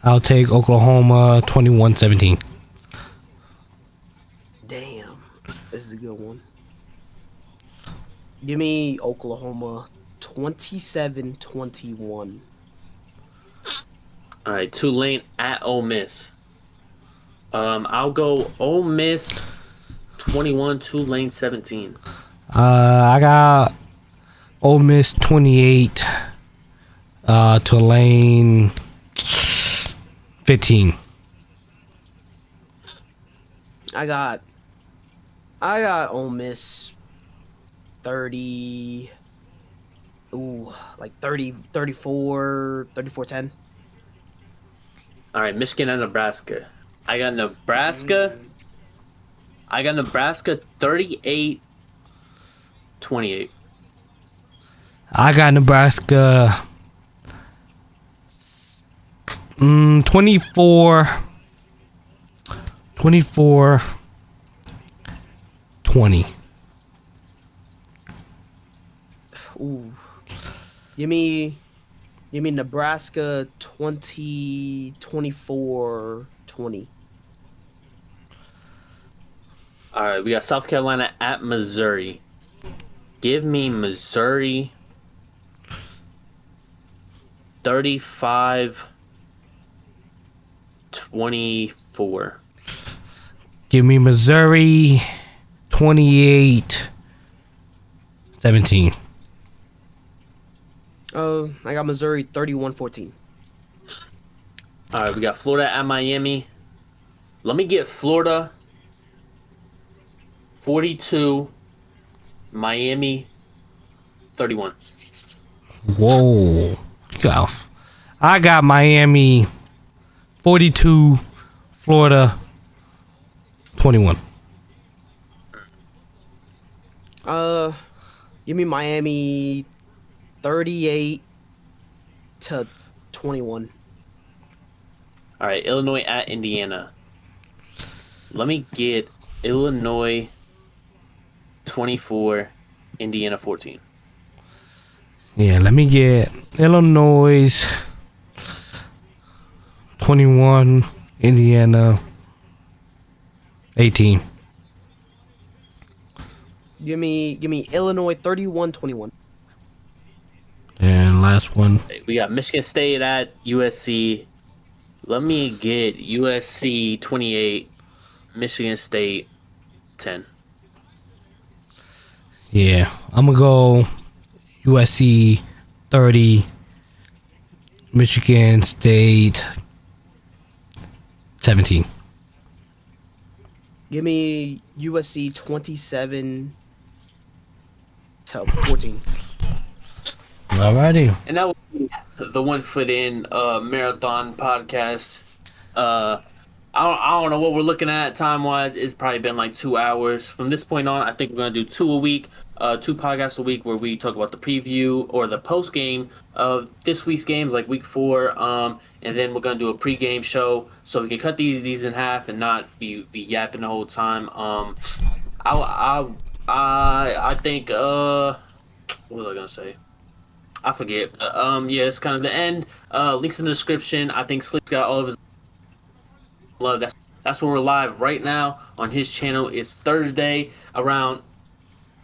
I'll take Oklahoma 21-17. Damn, this is a good one. Give me Oklahoma 27-21. All right, Tulane at Ole Miss. I'll go Ole Miss 21, Tulane 17. I got Ole Miss 28, Tulane 15. I got Ole Miss 30. Ooh, like 34-10. All right, Michigan and Nebraska. I got Nebraska 38-28. I got Nebraska 24 20. Ooh. Give me Nebraska 24-20. All right, we got South Carolina at Missouri. Give me Missouri 35-24. Give me Missouri 28-17. I got Missouri 31-14. All right, we got Florida at Miami. Let me get Florida 42, Miami 31. Whoa. Go. I got Miami 42, Florida 21. Give me Miami 38-21. All right, Illinois at Indiana. Let me get Illinois 24, Indiana 14. Yeah, let me get Illinois 21, Indiana 18. Give me Illinois 31-21. And last one. We got Michigan State at USC. Let me get USC 28, Michigan State 10. Yeah, I'm going to go USC 30, Michigan State 17. Give me USC 27 to 14. Alrighty. And that was the One Foot In marathon podcast. I don't know what we're looking at time wise. It's probably been like 2 hours. From this point on, I think we're gonna do 2 a week, 2 podcasts a week where we talk about the preview or the post game of this week's games, like week 4. And then we're gonna do a pregame show so we can cut these in half and not be yapping the whole time. I think what was I gonna say? I forget. Yeah, it's kind of the end. Links in the description. I think Slick's got all of his love. That's where we're live right now on his channel. It's Thursday around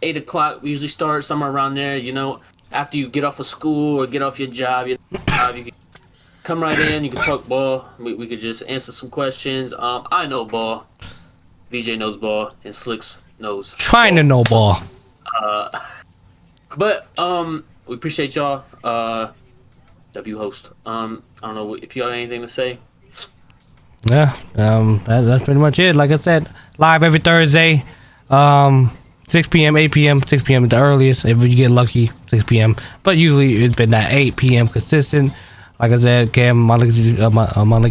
8 o'clock. We usually start somewhere around there. You know, after you get off of school or get off your job, you can come right in. You can talk ball. We could just answer some questions. I know ball. VJ knows ball, and Slicks knows. Trying to know ball. But we appreciate y'all. W host. I don't know if you got anything to say. Yeah, that's pretty much it. Like I said, live every Thursday, 6 p.m., 8 p.m., 6 p.m. at the earliest. If you get lucky, 6 p.m. But usually it's been that 8 p.m. consistent. Like I said, Cam, my link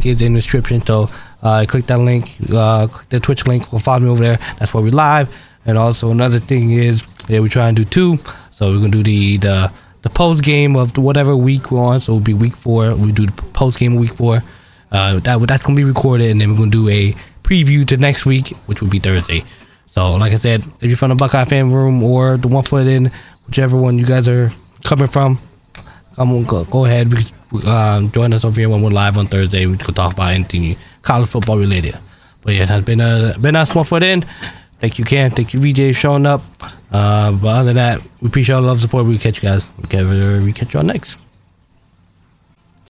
is in the description. So click that link, click the Twitch link. We'll follow me over there. That's where we live. And also another thing is, we try and do 2. So we're gonna do the post game of whatever week we're on. So it'll be week 4. We do the post game of week 4. That's gonna be recorded, and then we're gonna do a preview to next week, which will be Thursday. So, like I said, if you're from the Buckeye fan room or the One Foot In, whichever one you guys are coming from, go ahead. Join us over here when we're live on Thursday. We can talk about anything college football related. But yeah, it has been us, One Foot In. Thank you, Ken. Thank you, VJ, for showing up. But other than that, we appreciate all the love, support. We catch you guys. We catch you on next.